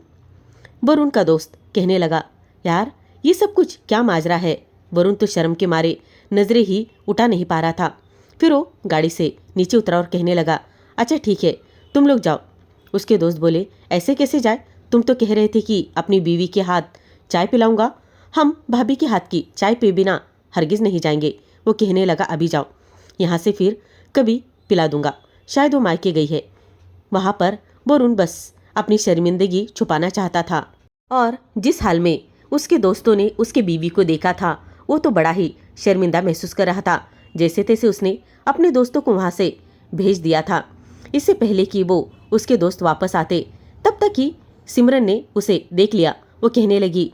वरुण का दोस्त कहने लगा, यार ये सब कुछ क्या माजरा है? वरुण तो शर्म के मारे नजरें ही उठा नहीं पा रहा था। फिर वो गाड़ी से नीचे उतरा और कहने लगा, अच्छा ठीक है, तुम लोग जाओ। उसके दोस्त बोले, ऐसे कैसे जाए? तुम तो कह रहे थे कि अपनी बीवी के हाथ चाय पिलाऊंगा। हम भाभी के हाथ की चाय पिए बिना हरगिज नहीं जाएंगे। वो कहने लगा, अभी जाओ, यहाँ से फिर कभी पिला दूंगा। शायद वो मायके गई है। वहाँ पर वरुण बस अपनी शर्मिंदगी छुपाना चाहता था, और जिस हाल में उसके दोस्तों ने उसके बीवी को देखा था, वो तो बड़ा ही शर्मिंदा महसूस कर रहा था। जैसे तैसे उसने अपने दोस्तों को वहां से भेज दिया था, इससे पहले कि वो उसके दोस्त वापस आते। तब तक ही सिमरन ने उसे देख लिया। वो कहने लगी,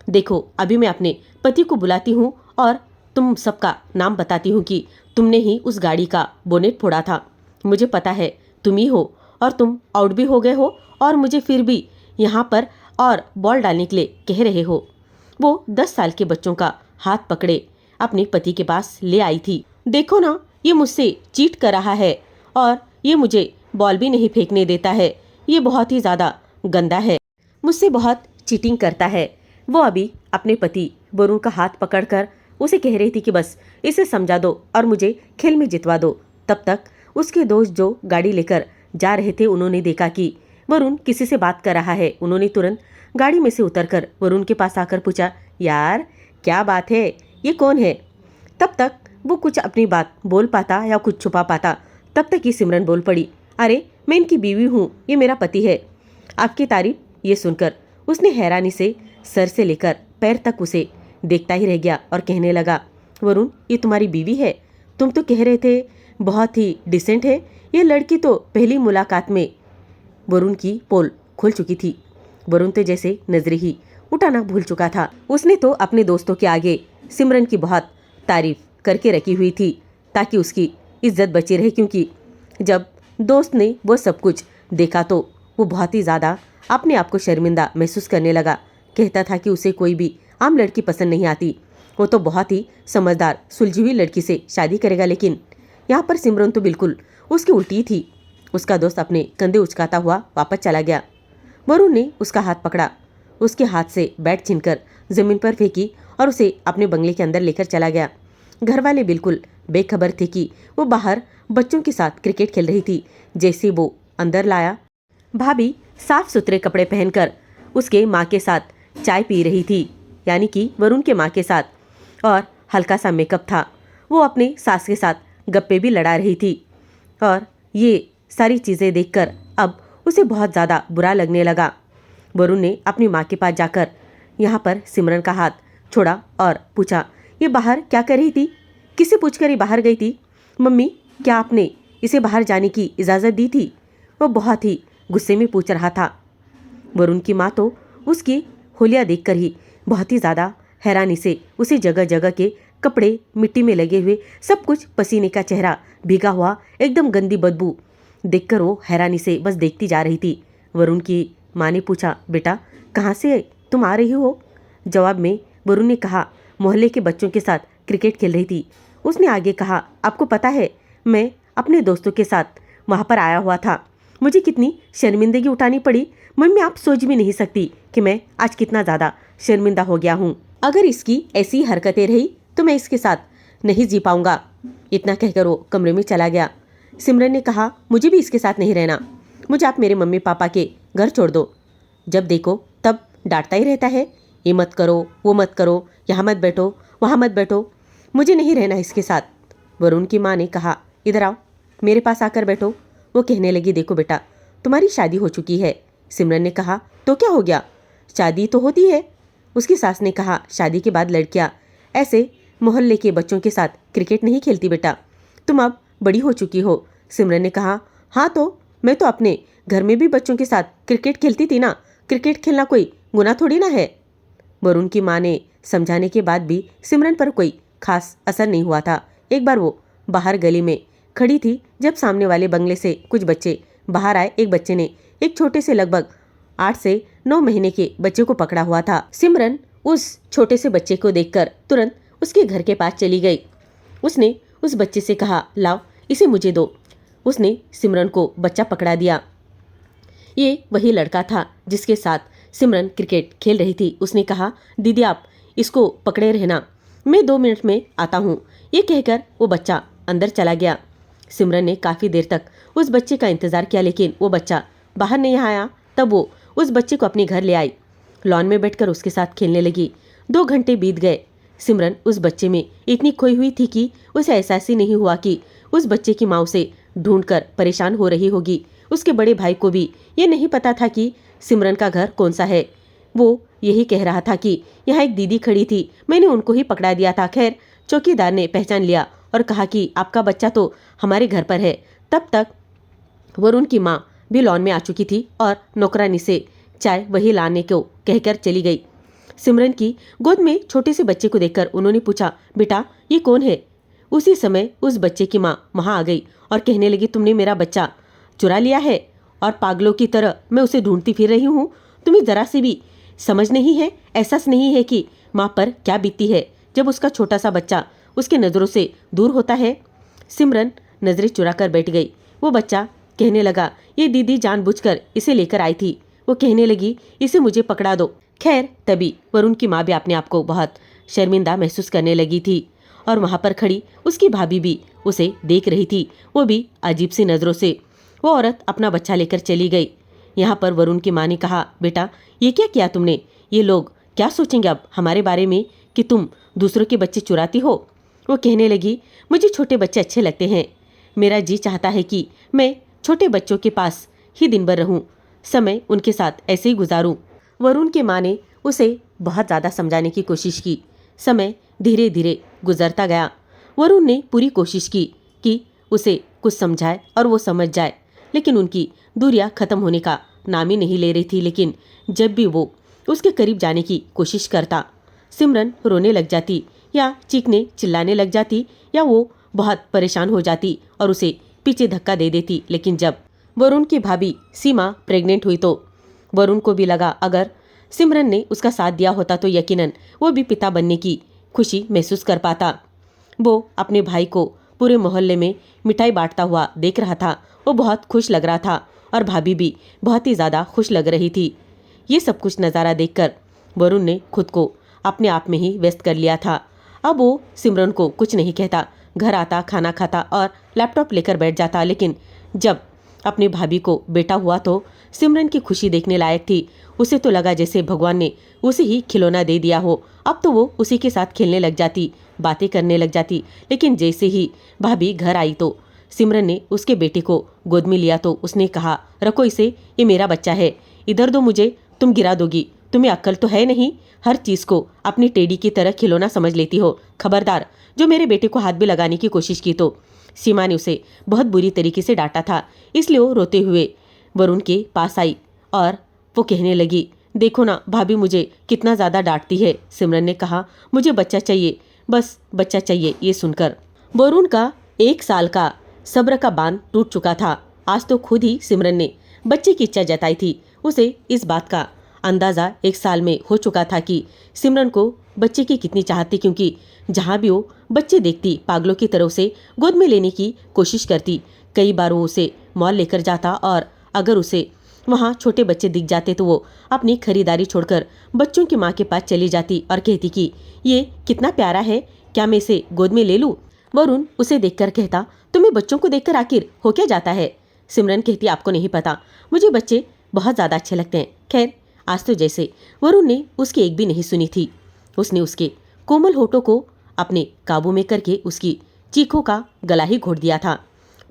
देखो अभी मैं अपने पति को बुलाती हूँ और तुम सबका नाम बताती हूँ कि तुमने ही उस गाड़ी का बोनेट फोड़ा था। मुझे पता है तुम ही हो और तुम आउट भी हो गए हो और मुझे फिर भी यहाँ पर और बॉल डालने के लिए कह रहे हो। वो 10 साल के बच्चों का हाथ पकड़े अपने पति के पास ले आई थी। देखो ना, ये मुझसे चीट कर रहा है और ये मुझे बॉल भी नहीं फेंकने देता है। ये बहुत ही ज़्यादा गंदा है, मुझसे बहुत चीटिंग करता है। वो अभी अपने पति वरुण का हाथ पकड़कर उसे कह रही थी कि बस इसे समझा दो और मुझे खेल में जितवा दो। तब तक उसके दोस्त जो गाड़ी लेकर जा रहे थे, उन्होंने देखा कि वरुण किसी से बात कर रहा है। उन्होंने तुरंत गाड़ी में से उतरकर वरुण के पास आकर पूछा, यार क्या बात है, ये कौन है? तब तक वो कुछ अपनी बात बोल पाता या कुछ छुपा पाता, तब तक ही सिमरन बोल पड़ी, अरे मैं इनकी बीवी हूँ, ये मेरा पति है। आपकी तारीफ ये सुनकर उसने हैरानी से सर से लेकर पैर तक उसे देखता ही रह गया और कहने लगा, वरुण ये तुम्हारी बीवी है? तुम तो कह रहे थे बहुत ही डिसेंट है। ये लड़की तो पहली मुलाकात में वरुण की पोल खुल चुकी थी। वरुण तो जैसे नजरे ही उठाना भूल चुका था। उसने तो अपने दोस्तों के आगे सिमरन की बहुत तारीफ करके रखी हुई थी ताकि उसकी इज्जत बची रहे, क्योंकि जब दोस्त ने वो सब कुछ देखा तो वो बहुत ही ज़्यादा अपने आप को शर्मिंदा महसूस करने लगा। कहता था कि उसे कोई भी आम लड़की पसंद नहीं आती, वो तो बहुत ही समझदार सुलझी हुई लड़की से शादी करेगा। लेकिन यहाँ पर सिमरन तो बिल्कुल उसकी उल्टी थी। उसका दोस्त अपने कंधे उचकाता हुआ वापस चला गया। वरुण ने उसका हाथ पकड़ा, उसके हाथ से बैट छीनकर जमीन पर फेंकी और उसे अपने बंगले के अंदर लेकर चला गया। घर वाले बिल्कुल बेखबर थे कि वो बाहर बच्चों के साथ क्रिकेट खेल रही थी। जैसे वो अंदर लाया, भाभी साफ सुथरे कपड़े पहनकर उसके माँ के साथ चाय पी रही थी, यानी कि वरुण के माँ के साथ, और हल्का सा मेकअप था। वो अपने सास के साथ गप्पे भी लड़ा रही थी और ये सारी चीज़ें देखकर अब उसे बहुत ज़्यादा बुरा लगने लगा। वरुण ने अपनी माँ के पास जाकर यहाँ पर सिमरन का हाथ छोड़ा और पूछा, ये बाहर क्या कर रही थी? किससे पूछकर ये बाहर गई थी? मम्मी क्या आपने इसे बाहर जाने की इजाज़त दी थी? वो बहुत ही गुस्से में पूछ रहा था। वरुण की माँ तो उसकी होलिया देखकर ही बहुत ही ज़्यादा हैरानी से उसे जगह जगह के कपड़े मिट्टी में लगे हुए, सब कुछ पसीने का चेहरा भीगा हुआ, एकदम गंदी बदबू देखकर वो हैरानी से बस देखती जा रही थी। वरुण की माँ ने पूछा, बेटा कहाँ से तुम आ रही हो? जवाब में वरुण ने कहा, मोहल्ले के बच्चों के साथ क्रिकेट खेल रही थी। उसने आगे कहा, आपको पता है मैं अपने दोस्तों के साथ वहाँ पर आया हुआ था। मुझे कितनी शर्मिंदगी उठानी पड़ी, मम्मी आप सोच भी नहीं सकती कि मैं आज कितना ज़्यादा शर्मिंदा हो गया हूँ। अगर इसकी ऐसी हरकतें रही तो मैं इसके साथ नहीं जी पाऊंगा। इतना कहकर वो कमरे में चला गया। सिमरन ने कहा, मुझे भी इसके साथ नहीं रहना, मुझे आप मेरे मम्मी पापा के घर छोड़ दो। जब देखो तब डांटता ही रहता है, ये मत करो वो मत करो, यहाँ मत बैठो वहाँ मत बैठो, मुझे नहीं रहना इसके साथ। वरुण की माँ ने कहा, इधर आओ मेरे पास आकर बैठो। वो कहने लगी, देखो बेटा तुम्हारी शादी हो चुकी है। सिमरन ने कहा, तो क्या हो गया, शादी तो होती है। उसकी सास ने कहा, शादी के बाद लड़कियाँ ऐसे मोहल्ले के बच्चों के साथ क्रिकेट नहीं खेलती बेटा, तुम अब बड़ी हो चुकी हो। सिमरन ने कहा, हाँ तो मैं तो अपने घर में भी बच्चों के साथ क्रिकेट खेलती थी ना, क्रिकेट खेलना कोई गुनाह थोड़ी ना है। वरुण की माँ ने समझाने के बाद भी सिमरन पर कोई खास असर नहीं हुआ था। एक बार वो बाहर गली में खड़ी थी, जब सामने वाले बंगले से कुछ बच्चे बाहर आए। एक बच्चे ने एक छोटे से लगभग 8 से 9 महीने के बच्चे को पकड़ा हुआ था। सिमरन उस छोटे से बच्चे को देखकर तुरंत उसके घर के पास चली गई। उसने उस बच्चे से कहा, लाओ इसे मुझे दो। उसने सिमरन को बच्चा पकड़ा दिया। ये वही लड़का था जिसके साथ सिमरन क्रिकेट खेल रही थी। उसने कहा, दीदी आप इसको पकड़े रहना, मैं 2 मिनट में आता हूँ। ये कहकर वो बच्चा अंदर चला गया। सिमरन ने काफ़ी देर तक उस बच्चे का इंतज़ार किया, लेकिन वो बच्चा बाहर नहीं आया। तब वो उस बच्चे को अपने घर ले आई, लॉन में बैठकर उसके साथ खेलने लगी। 2 घंटे बीत गए। सिमरन उस बच्चे में इतनी खोई हुई थी कि उसे एहसास ही नहीं हुआ कि उस बच्चे की माँ उसे ढूंढकर परेशान हो रही होगी। उसके बड़े भाई को भी ये नहीं पता था कि सिमरन का घर कौन सा है। वो यही कह रहा था कि यहाँ एक दीदी खड़ी थी, मैंने उनको ही पकड़ा दिया था। खैर, चौकीदार ने पहचान लिया और कहा कि आपका बच्चा तो हमारे घर पर है। तब तक वरुण की माँ भी लॉन में आ चुकी थी और नौकरानी से चाय वही लाने को कहकर चली गई। सिमरन की गोद में छोटे से बच्चे को देखकर उन्होंने पूछा, बेटा ये कौन है? उसी समय उस बच्चे की माँ वहाँ आ गई और कहने लगी, तुमने मेरा बच्चा चुरा लिया है और पागलों की तरह मैं उसे ढूंढती फिर रही हूँ। तुम्हें जरा से भी समझ नहीं है, एहसास नहीं है कि माँ पर क्या बीतती है जब उसका छोटा सा बच्चा उसके नज़रों से दूर होता है। सिमरन नजरें चुरा कर बैठ गई। वो बच्चा कहने लगा, ये दीदी जानबूझकर इसे लेकर आई थी। वो कहने लगी, इसे मुझे पकड़ा दो। खैर, तभी वरुण की माँ भी अपने आप को बहुत शर्मिंदा महसूस करने लगी थी और वहाँ पर खड़ी उसकी भाभी भी उसे देख रही थी, वो भी अजीब सी नज़रों से। वो औरत अपना बच्चा लेकर चली गई। यहाँ पर वरुण की माँ ने कहा, बेटा ये क्या किया तुमने? ये लोग क्या सोचेंगे अब हमारे बारे में कि तुम दूसरों के बच्चे चुराती हो? वो कहने लगी, मुझे छोटे बच्चे अच्छे लगते हैं। मेरा जी चाहता है कि मैं छोटे बच्चों के पास ही दिन भर रहूं, समय उनके साथ ऐसे ही गुजारूं। वरुण की माँ ने उसे बहुत ज़्यादा समझाने की कोशिश की। समय धीरे धीरे गुजरता गया। वरुण ने पूरी कोशिश की कि उसे कुछ समझाए और वो समझ जाए, लेकिन उनकी दूरियां खत्म होने का नाम ही नहीं ले रही थी। लेकिन जब भी वो उसके करीब जाने की कोशिश करता, सिमरन रोने लग जाती या चीखने चिल्लाने लग जाती या वो बहुत परेशान हो जाती और उसे पीछे धक्का दे देती। लेकिन जब वरुण की भाभी सीमा प्रेग्नेंट हुई तो वरुण को भी लगा, अगर सिमरन ने उसका साथ दिया होता तो यकीनन वो भी पिता बनने की खुशी महसूस कर पाता। वो अपने भाई को पूरे मोहल्ले में मिठाई बांटता हुआ देख रहा था। वो बहुत खुश लग रहा था और भाभी भी बहुत ही ज़्यादा खुश लग रही थी। ये सब कुछ नज़ारा देखकर वरुण ने खुद को अपने आप में ही व्यस्त कर लिया था। अब वो सिमरन को कुछ नहीं कहता, घर आता, खाना खाता और लैपटॉप लेकर बैठ जाता। लेकिन जब अपनी भाभी को बेटा हुआ तो सिमरन की खुशी देखने लायक थी। उसे तो लगा जैसे भगवान ने उसे ही खिलौना दे दिया हो। अब तो वो उसी के साथ खेलने लग जाती, बातें करने लग जाती। लेकिन जैसे ही भाभी घर आई तो सिमरन ने उसके बेटे को गोद में लिया तो उसने कहा, रखो इसे, ये मेरा बच्चा है, इधर दो मुझे, तुम गिरा दोगी। तुम्हें अक्ल तो है नहीं, हर चीज़ को अपनी टेडी की तरह खिलौना समझ लेती हो। खबरदार, जो मेरे बेटे को हाथ भी लगाने की कोशिश की तो सीमा ने उसे बहुत बुरी तरीके से डांटा था। इसलिए वो रोते हुए वरुण के पास आई और वो कहने लगी, देखो ना भाभी मुझे कितना ज़्यादा डांटती है। सिमरन ने कहा, मुझे बच्चा चाहिए, बस बच्चा चाहिए। ये सुनकर वरुण का 1 साल का सब्र का बांध टूट चुका था। आज तो खुद ही सिमरन ने बच्चे की इच्छा जताई थी। उसे इस बात का अंदाज़ा 1 साल में हो चुका था कि सिमरन को बच्चे की कितनी चाहत थी, क्योंकि जहाँ भी वो बच्चे देखती पागलों की तरह उसे गोद में लेने की कोशिश करती। कई बार वो उसे मॉल लेकर जाता और अगर उसे वहाँ छोटे बच्चे दिख जाते तो वो अपनी खरीदारी छोड़कर बच्चों की माँ के पास चली जाती और कहती कि ये कितना प्यारा है, क्या मैं इसे गोद में ले लूँ? वरुण उसे देखकर कहता, तुम्हें बच्चों को देखकर आखिर हो क्या जाता है? सिमरन कहती, आपको नहीं पता, मुझे बच्चे बहुत ज़्यादा अच्छे लगते हैं। खैर, आज तो जैसे वरुण ने उसकी एक भी नहीं सुनी थी। उसने उसके कोमल होठों को अपने काबू में करके उसकी चीखों का गला ही घोट दिया था।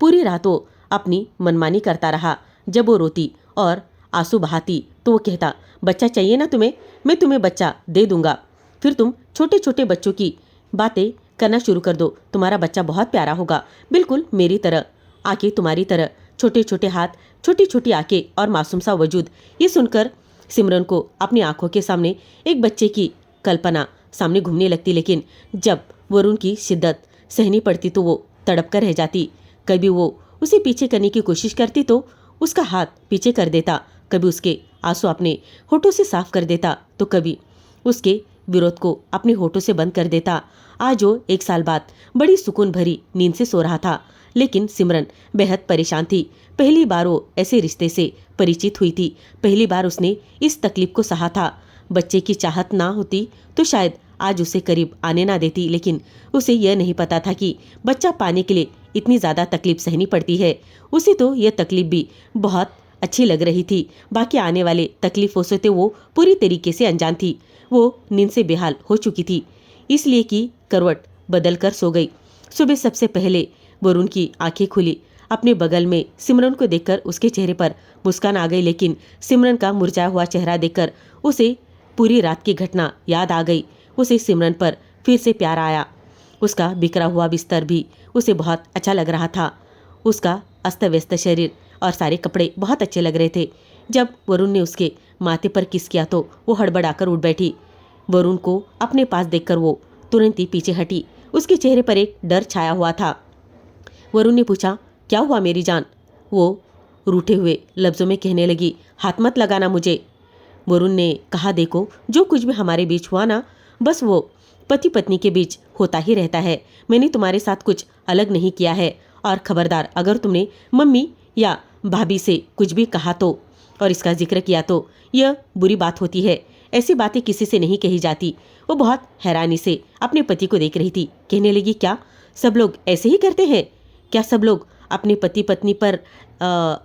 पूरी रात वो अपनी मनमानी करता रहा। जब वो रोती और आंसू बहाती तो वो कहता, बच्चा चाहिए ना तुम्हें, मैं तुम्हें बच्चा दे दूंगा, फिर तुम छोटे छोटे बच्चों की बातें करना शुरू कर दो। तुम्हारा बच्चा बहुत प्यारा होगा, बिल्कुल मेरी तरह, आंखें तुम्हारी तरह, छोटे छोटे हाथ, छोटी छोटी आंखें और मासूम सा वजूद। ये सुनकर सिमरन को अपनी आंखों के सामने एक बच्चे की कल्पना सामने घूमने लगती। लेकिन जब वरुण की शिद्दत सहनी पड़ती तो वो तड़प कर रह जाती। कभी वो उसे पीछे करने की कोशिश करती तो उसका हाथ पीछे कर देता, कभी उसके आंसू अपने होठों से साफ कर देता तो कभी उसके विरोध को अपने होठों से बंद कर देता। आज वो 1 साल बाद बड़ी सुकून भरी नींद से सो रहा था। लेकिन सिमरन बेहद परेशान थी। पहली बार वो ऐसे रिश्ते से परिचित हुई थी। पहली बार उसने इस तकलीफ को सहा था। बच्चे की चाहत ना होती तो शायद आज उसे करीब आने ना देती। लेकिन उसे यह नहीं पता था कि बच्चा पाने के लिए इतनी ज़्यादा तकलीफ सहनी पड़ती है। उसे तो यह तकलीफ भी बहुत अच्छी लग रही थी। बाकी आने वाले तकलीफों से तो वो पूरी तरीके से अनजान थी। वो नींद से बेहाल हो चुकी थी, इसलिए कि करवट बदल कर सो गई। सुबह सबसे पहले वरुण की आंखें खुली। अपने बगल में सिमरन को देखकर उसके चेहरे पर मुस्कान आ गई। लेकिन सिमरन का मुरझाया हुआ चेहरा देखकर उसे पूरी रात की घटना याद आ गई। उसे सिमरन पर फिर से प्यार आया। उसका बिखरा हुआ बिस्तर भी उसे बहुत अच्छा लग रहा था। उसका अस्त व्यस्त शरीर और सारे कपड़े बहुत अच्छे लग रहे थे। जब वरुण ने उसके माथे पर किस किया तो वो हड़बड़ाकर उठ बैठी। वरुण को अपने पास देखकर वो तुरंत ही पीछे हटी। उसके चेहरे पर एक डर छाया हुआ था। वरुण ने पूछा, क्या हुआ मेरी जान? वो रूठे हुए लफ्जों में कहने लगी, हाथ मत लगाना मुझे। वरुण ने कहा, देखो जो कुछ भी हमारे बीच हुआ ना, बस वो पति पत्नी के बीच होता ही रहता है। मैंने तुम्हारे साथ कुछ अलग नहीं किया है। और खबरदार, अगर तुमने मम्मी या भाभी से कुछ भी कहा तो और इसका जिक्र किया तो यह बुरी बात होती है। ऐसी बातें किसी से नहीं कही जाती। वो बहुत हैरानी से अपने पति को देख रही थी। कहने लगी, क्या सब लोग ऐसे ही करते हैं? क्या सब लोग अपने पति पत्नी पर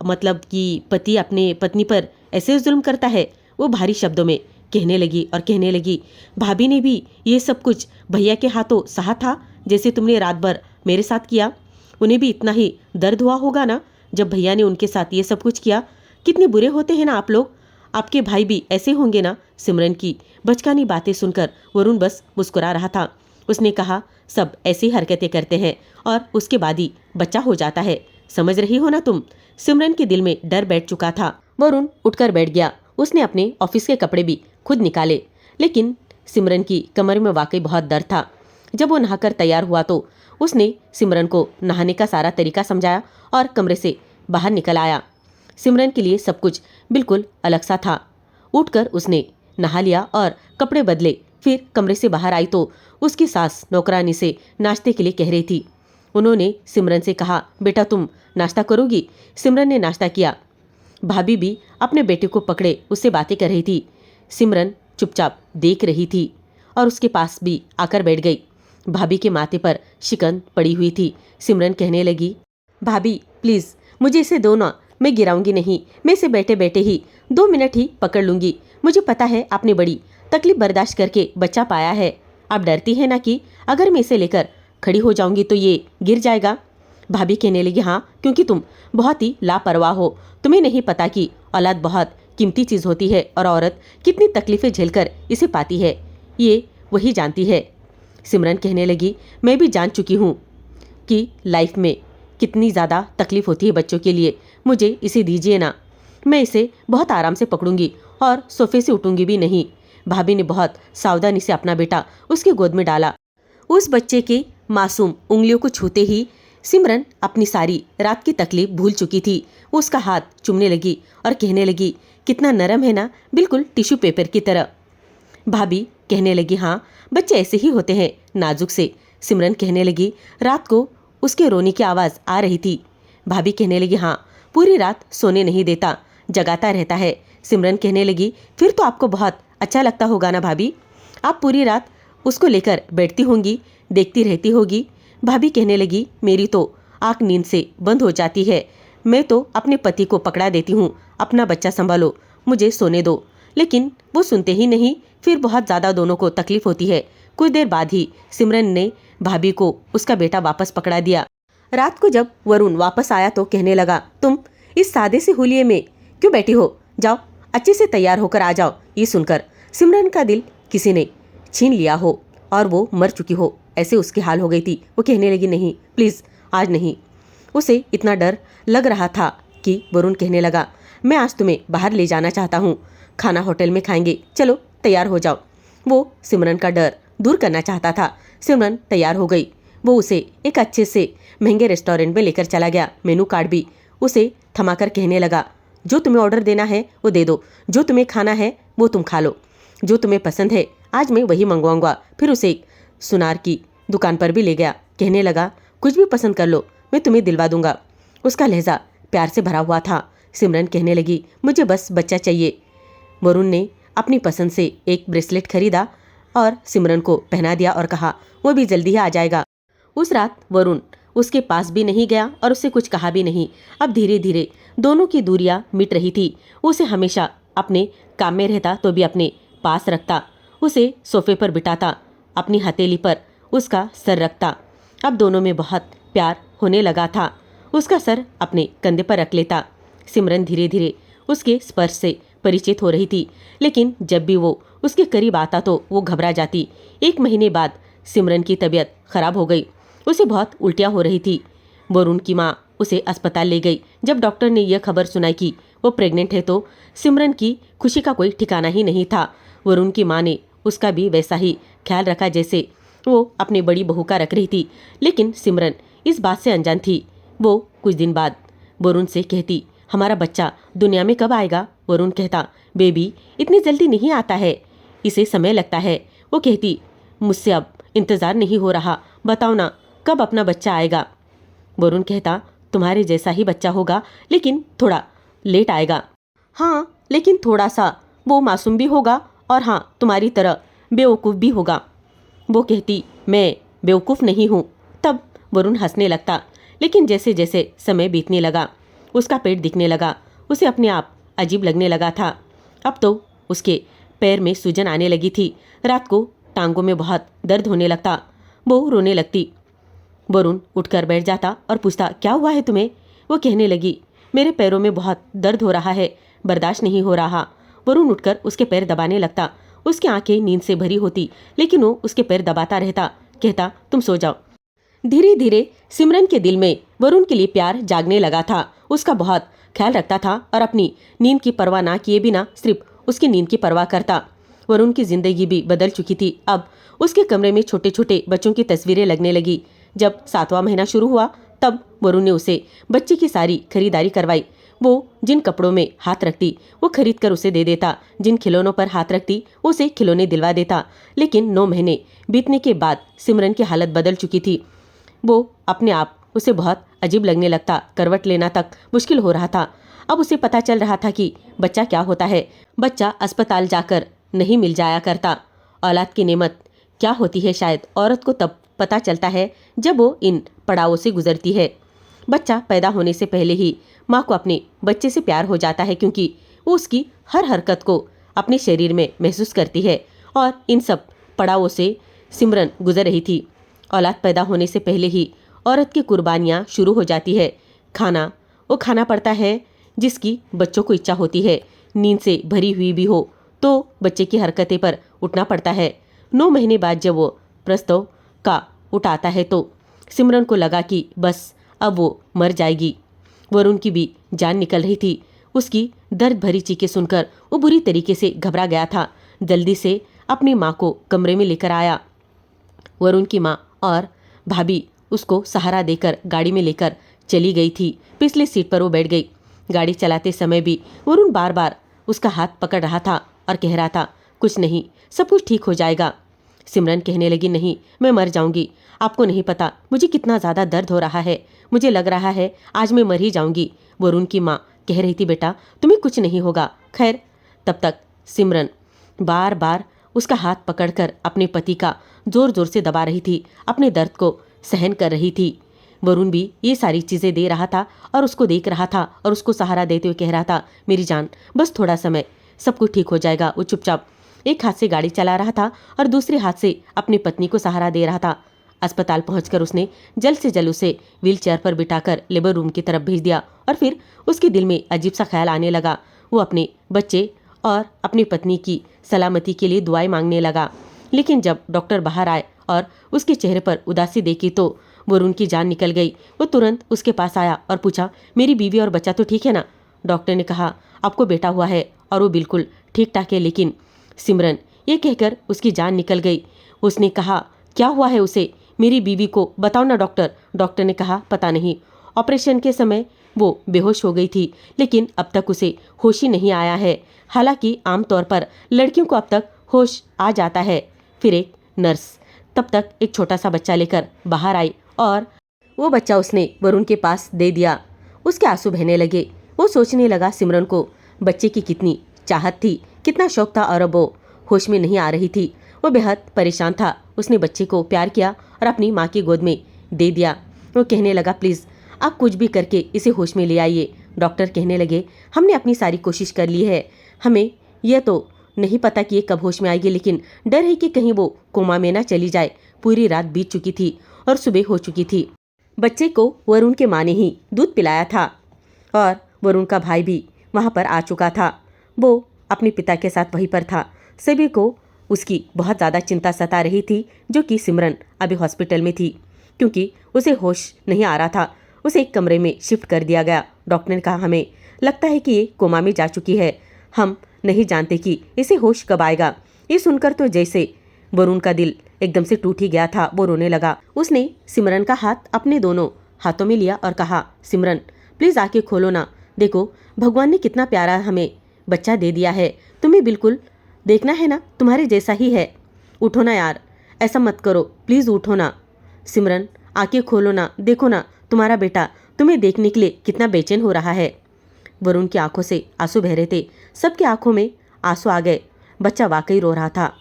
मतलब कि पति अपने पत्नी पर ऐसे जुल्म करता है? वो भारी शब्दों में कहने लगी और कहने लगी, भाभी ने भी ये सब कुछ भैया के हाथों सहा था जैसे तुमने रात भर मेरे साथ किया। उन्हें भी इतना ही दर्द हुआ होगा ना जब भैया ने उनके साथ ये सब कुछ किया। कितने बुरे होते हैं ना आप लोग। आपके भाई भी ऐसे होंगे ना। सिमरन की बचकानी बातें सुनकर वरुण बस मुस्कुरा रहा था। उसने कहा, सब ऐसी हरकतें करते हैं और उसके बाद ही बच्चा हो जाता है। समझ रही हो ना तुम? सिमरन के दिल में डर बैठ चुका था। वरुण उठकर बैठ गया। उसने अपने ऑफिस के कपड़े भी खुद निकाले, लेकिन सिमरन की कमर में वाकई बहुत दर्द था। जब वो नहाकर तैयार हुआ तो उसने सिमरन को नहाने का सारा तरीका समझाया और कमरे से बाहर निकल आया। सिमरन के लिए सब कुछ बिल्कुल अलग सा था। उठकर उसने नहा लिया और कपड़े बदले। फिर कमरे से बाहर आई तो उसकी सास नौकरानी से नाश्ते के लिए कह रही थी। उन्होंने सिमरन से कहा, बेटा तुम नाश्ता करोगी? सिमरन ने नाश्ता किया। भाभी भी अपने बेटे को पकड़े उससे बातें कर रही थी। सिमरन चुपचाप देख रही थी और उसके पास भी आकर बैठ गई। भाभी के माथे पर शिकन पड़ी हुई थी। सिमरन कहने लगी, भाभी प्लीज़ मुझे इसे दो ना, मैं गिराऊंगी नहीं। मैं इसे बैठे बैठे ही 2 मिनट ही पकड़ लूंगी। मुझे पता है आपने बड़ी तकलीफ बर्दाश्त करके बच्चा पाया है। आप डरती हैं ना कि अगर मैं इसे लेकर खड़ी हो जाऊंगी तो ये गिर जाएगा। भाभी कहने लगी, हाँ, क्योंकि तुम बहुत ही लापरवाह हो। तुम्हें नहीं पता कि औलाद बहुत कीमती चीज़ होती है और औरत कितनी तकलीफें झेलकर इसे पाती है, ये वही जानती है। सिमरन कहने लगी, मैं भी जान चुकी हूँ कि लाइफ में कितनी ज़्यादा तकलीफ होती है बच्चों के लिए। मुझे इसे दीजिए ना, मैं इसे बहुत आराम से पकड़ूंगी और सोफे से उठूंगी भी नहीं। भाभी ने बहुत सावधानी से अपना बेटा उसके गोद में डाला। उस बच्चे के मासूम उंगलियों को छूते ही सिमरन अपनी सारी रात की तकलीफ भूल चुकी थी। वो उसका हाथ चूमने लगी और कहने लगी, कितना नरम है ना, बिल्कुल टिश्यू पेपर की तरह। भाभी कहने लगी, हाँ बच्चे ऐसे ही होते हैं, नाजुक से। सिमरन कहने लगी, रात को उसके रोने की आवाज़ आ रही थी। भाभी कहने लगी, हाँ पूरी रात सोने नहीं देता, जगाता रहता है। सिमरन कहने लगी, फिर तो आपको बहुत अच्छा लगता होगा ना भाभी, आप पूरी रात उसको लेकर बैठती होंगी, देखती रहती होगी। भाभी कहने लगी, मेरी तो आँख नींद से बंद हो जाती है। मैं तो अपने पति को पकड़ा देती हूँ, अपना बच्चा संभालो, मुझे सोने दो। लेकिन वो सुनते ही नहीं। फिर बहुत ज़्यादा दोनों को तकलीफ होती है। कुछ देर बाद ही सिमरन ने भाभी को उसका बेटा वापस पकड़ा दिया। रात को जब वरुण वापस आया तो कहने लगा, तुम इस सादे से हुलिये में क्यों बैठी हो? जाओ अच्छे से तैयार होकर आ जाओ। ये सुनकर सिमरन का दिल किसी ने छीन लिया हो और वो मर चुकी हो, ऐसे उसकी हाल हो गई थी। वो कहने लगी, नहीं प्लीज़ आज नहीं। उसे इतना डर लग रहा था कि वरुण कहने लगा, मैं आज तुम्हें बाहर ले जाना चाहता हूँ, खाना होटल में खाएंगे, चलो तैयार हो जाओ। वो सिमरन का डर दूर करना चाहता था। सिमरन तैयार हो गई। वो उसे एक अच्छे से महंगे रेस्टोरेंट में लेकर चला गया। मेनू कार्ड भी उसे थमाकर कहने लगा, जो तुम्हें ऑर्डर देना है वो दे दो, जो तुम्हें खाना है वो तुम खा लो, जो तुम्हें पसंद है आज मैं वही मंगवाऊंगा। फिर उसे एक सुनार की दुकान पर भी ले गया। कहने लगा, कुछ भी पसंद कर लो, मैं तुम्हें दिलवा दूंगा। उसका लहजा प्यार से भरा हुआ था। सिमरन कहने लगी, मुझे बस बच्चा चाहिए। वरुण ने अपनी पसंद से एक ब्रेसलेट खरीदा और सिमरन को पहना दिया और कहा, वो भी जल्दी ही आ जाएगा। उस रात वरुण उसके पास भी नहीं गया और उससे कुछ कहा भी नहीं। अब धीरे धीरे दोनों की दूरियां मिट रही थी। उसे हमेशा अपने काम में रहता तो भी अपने पास रखता, उसे सोफे पर बिठाता, अपनी हथेली पर उसका सर रखता। अब दोनों में बहुत प्यार होने लगा था। उसका सर अपने कंधे पर रख लेता। सिमरन धीरे धीरे उसके स्पर्श से परिचित हो रही थी, लेकिन जब भी वो उसके करीब आता तो वो घबरा जाती। 1 महीने बाद सिमरन की तबीयत खराब हो गई। उसे बहुत उल्टियाँ हो रही थी। वरुण की माँ उसे अस्पताल ले गई। जब डॉक्टर ने यह खबर सुनाई कि वो प्रेग्नेंट है तो सिमरन की खुशी का कोई ठिकाना ही नहीं था। वरुण की माँ ने उसका भी वैसा ही ख्याल रखा जैसे वो अपनी बड़ी बहू का रख रही थी, लेकिन सिमरन इस बात से अनजान थी। वो कुछ दिन बाद वरुण से कहती, हमारा बच्चा दुनिया में कब आएगा? वरुण कहता, बेबी इतनी जल्दी नहीं आता है, इसे समय लगता है। वो कहती, मुझसे अब इंतज़ार नहीं हो रहा, बताओ ना कब अपना बच्चा आएगा? वरुण कहता, तुम्हारे जैसा ही बच्चा होगा, लेकिन थोड़ा लेट आएगा। हाँ, लेकिन थोड़ा सा वो मासूम भी होगा और हाँ, तुम्हारी तरह बेवकूफ़ भी होगा। वो कहती, मैं बेवकूफ़ नहीं हूँ। तब वरुण हंसने लगता, लेकिन जैसे जैसे समय बीतने लगा उसका पेट दिखने लगा। उसे अपने आप अजीब लगने लगा था। अब तो उसके पैर में सूजन आने लगी थी। रात को टांगों में बहुत दर्द होने लगता। वो रोने लगती। वरुण उठकर बैठ जाता और पूछता, क्या हुआ है तुम्हें? वो कहने लगी, मेरे पैरों में बहुत दर्द हो रहा है, बर्दाश्त नहीं हो रहा। वरुण उठकर उसके पैर दबाने लगता। उसकी आंखें नींद से भरी होती, लेकिन वो उसके पैर दबाता रहता, कहता, तुम सो जाओ। धीरे धीरे सिमरन के दिल में वरुण के लिए प्यार जागने लगा था। उसका बहुत ख्याल रखता था और अपनी नींद की परवाह ना किए बिना सिर्फ उसकी नींद की परवाह करता। वरुण की जिंदगी भी बदल चुकी थी। अब उसके कमरे में छोटे छोटे बच्चों की तस्वीरें लगने लगी। जब 7वां महीना शुरू हुआ तब वरुण ने उसे बच्चे की सारी खरीदारी करवाई। वो जिन कपड़ों में हाथ रखती वो खरीद कर उसे दे देता, जिन खिलौनों पर हाथ रखती उसे खिलौने दिलवा देता। लेकिन 9 महीने बीतने के बाद सिमरन की हालत बदल चुकी थी। वो अपने आप उसे बहुत अजीब लगने लगता। करवट लेना तक मुश्किल हो रहा था। अब उसे पता चल रहा था कि बच्चा क्या होता है। बच्चा अस्पताल जाकर नहीं मिल जाया करता। औलाद की नेमत क्या होती है शायद औरत को तब पता चलता है जब वो इन पड़ावों से गुजरती है। बच्चा पैदा होने से पहले ही माँ को अपने बच्चे से प्यार हो जाता है, क्योंकि वो उसकी हर हरकत को अपने शरीर में महसूस करती है। और इन सब पड़ावों से सिमरन गुजर रही थी। औलाद पैदा होने से पहले ही औरत की कुर्बानियाँ शुरू हो जाती है। खाना वो खाना पड़ता है जिसकी बच्चों को इच्छा होती है। नींद से भरी हुई भी हो तो बच्चे की हरकतें पर उठना पड़ता है। 9 महीने बाद जब वो प्रसव का उठाता है तो सिमरन को लगा कि बस अब वो मर जाएगी। वरुण की भी जान निकल रही थी। उसकी दर्द भरी चीखें सुनकर वो बुरी तरीके से घबरा गया था। जल्दी से अपनी माँ को कमरे में लेकर आया। वरुण की माँ और भाभी उसको सहारा देकर गाड़ी में लेकर चली गई थी। पिछली सीट पर वो बैठ गई। गाड़ी चलाते समय भी वरुण बार बार उसका हाथ पकड़ रहा था और कह रहा था, कुछ नहीं, सब कुछ ठीक हो जाएगा। सिमरन कहने लगी, नहीं, मैं मर जाऊंगी। आपको नहीं पता मुझे कितना ज़्यादा दर्द हो रहा है। मुझे लग रहा है आज मैं मर ही जाऊंगी। वरुण की माँ कह रही थी, बेटा तुम्हें कुछ नहीं होगा। खैर, तब तक सिमरन बार बार उसका हाथ पकड़कर अपने पति का जोर जोर से दबा रही थी, अपने दर्द को सहन कर रही थी। वरुण भी ये सारी चीज़ें दे रहा था और उसको देख रहा था और उसको सहारा देते हुए कह रहा था, मेरी जान बस थोड़ा समय, सब कुछ ठीक हो जाएगा। वो चुपचाप एक हाथ से गाड़ी चला रहा था और दूसरे हाथ से अपनी पत्नी को सहारा दे रहा था। अस्पताल पहुंचकर उसने जल्द से जल्द उसे व्हीलचेयर पर बिठाकर लेबर रूम की तरफ भेज दिया और फिर उसके दिल में अजीब सा ख्याल आने लगा। वो अपने बच्चे और अपनी पत्नी की सलामती के लिए दुआएं मांगने लगा। लेकिन जब डॉक्टर बाहर आए और उसके चेहरे पर उदासी देखी तो वरुण की जान निकल गई। वो तुरंत उसके पास आया और पूछा, मेरी बीवी और बच्चा तो ठीक है ना? डॉक्टर ने कहा, आपको बेटा हुआ है और वो बिल्कुल ठीक ठाक है। लेकिन सिमरन ये कहकर उसकी जान निकल गई। उसने कहा, क्या हुआ है उसे? मेरी बीवी को बताओ ना डॉक्टर। डॉक्टर ने कहा, पता नहीं, ऑपरेशन के समय वो बेहोश हो गई थी, लेकिन अब तक उसे होश ही नहीं आया है। हालांकि आमतौर पर लड़कियों को अब तक होश आ जाता है। फिर एक नर्स तब तक एक छोटा सा बच्चा लेकर बाहर आई और वो बच्चा उसने वरुण के पास दे दिया। उसके आंसू बहने लगे। वो सोचने लगा सिमरन को बच्चे की कितनी चाहत थी, कितना शौक था और अब वो होश में नहीं आ रही थी। वो बेहद परेशान था। उसने बच्चे को प्यार किया और अपनी माँ की गोद में दे दिया। वो कहने लगा, प्लीज़ आप कुछ भी करके इसे होश में ले आइए। डॉक्टर कहने लगे, हमने अपनी सारी कोशिश कर ली है, हमें यह तो नहीं पता कि ये कब होश में आएगी, लेकिन डर है कि कहीं वो कोमा में ना चली जाए। पूरी रात बीत चुकी थी और सुबह हो चुकी थी। बच्चे को वरुण के माँ ने ही दूध पिलाया था और वरुण का भाई भी वहाँ पर आ चुका था। वो अपने पिता के साथ वहीं पर था। सभी को उसकी बहुत ज़्यादा चिंता सता रही थी, जो कि सिमरन अभी हॉस्पिटल में थी, क्योंकि उसे होश नहीं आ रहा था। उसे एक कमरे में शिफ्ट कर दिया गया। डॉक्टर ने कहा, हमें लगता है कि ये कोमा में जा चुकी है, हम नहीं जानते कि इसे होश कब आएगा। ये सुनकर तो जैसे वरुण का दिल एकदम से टूट ही गया था। वो रोने लगा। उसने सिमरन का हाथ अपने दोनों हाथों में लिया और कहा, सिमरन प्लीज आंखें खोलो ना, देखो भगवान ने कितना प्यारा हमें बच्चा दे दिया है, तुम्हें बिल्कुल देखना है ना, तुम्हारे जैसा ही है। उठो ना यार, ऐसा मत करो, प्लीज उठो ना। सिमरन आंखें खोलो ना, देखो ना तुम्हारा बेटा तुम्हें देखने के लिए कितना बेचैन हो रहा है। वरुण की आंखों से आंसू बह रहे थे। सबकी आंखों में आंसू आ गए। बच्चा वाकई रो रहा था।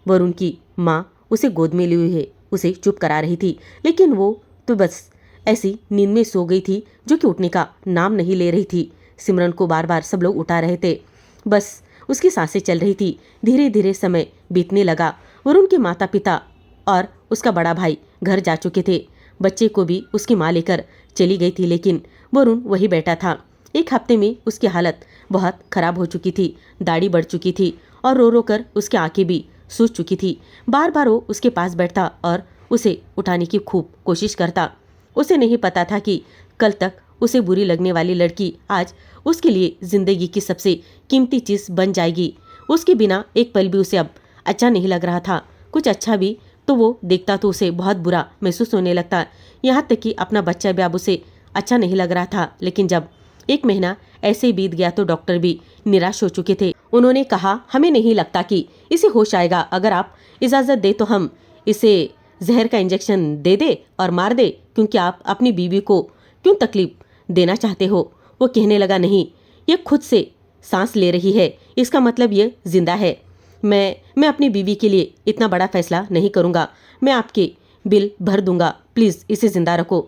वरुण की माँ उसे गोद में लिए हुए उसे चुप करा रही थी, लेकिन वो तो बस ऐसी नींद में सो गई थी, जो कि उठने का नाम नहीं ले रही थी। सिमरन को बार बार सब लोग उठा रहे थे, बस उसकी सांसें चल रही थी। धीरे धीरे समय बीतने लगा। वरुण के माता पिता और उसका बड़ा भाई घर जा चुके थे। बच्चे को भी उसकी माँ लेकर चली गई थी, लेकिन वरुण वही बैठा था। एक हफ्ते में उसकी हालत बहुत खराब हो चुकी थी। दाढ़ी बढ़ चुकी थी और रो रो कर उसकी आंखें भी सूज चुकी थी। बार बार वो उसके पास बैठता और उसे उठाने की खूब कोशिश करता। उसे नहीं पता था कि कल तक उसे बुरी लगने वाली लड़की आज उसके लिए जिंदगी की सबसे कीमती चीज बन जाएगी। उसके बिना एक पल भी उसे अब अच्छा नहीं लग रहा था। कुछ अच्छा भी तो वो देखता तो उसे बहुत बुरा महसूस होने लगता। यहाँ तक कि अपना बच्चा भी अब उसे अच्छा नहीं लग रहा था। लेकिन जब एक महीना ऐसे ही बीत गया तो डॉक्टर भी निराश हो चुके थे। उन्होंने कहा, हमें नहीं लगता कि इसे होश आएगा। अगर आप इजाज़त दे तो हम इसे जहर का इंजेक्शन दे दे और मार दे, क्योंकि आप अपनी बीवी को क्यों तकलीफ देना चाहते हो। वो कहने लगा, नहीं, ये खुद से सांस ले रही है, इसका मतलब ये जिंदा है। मैं अपनी बीवी के लिए इतना बड़ा फैसला नहीं करूँगा। मैं आपके बिल भर दूंगा, प्लीज़ इसे जिंदा रखो।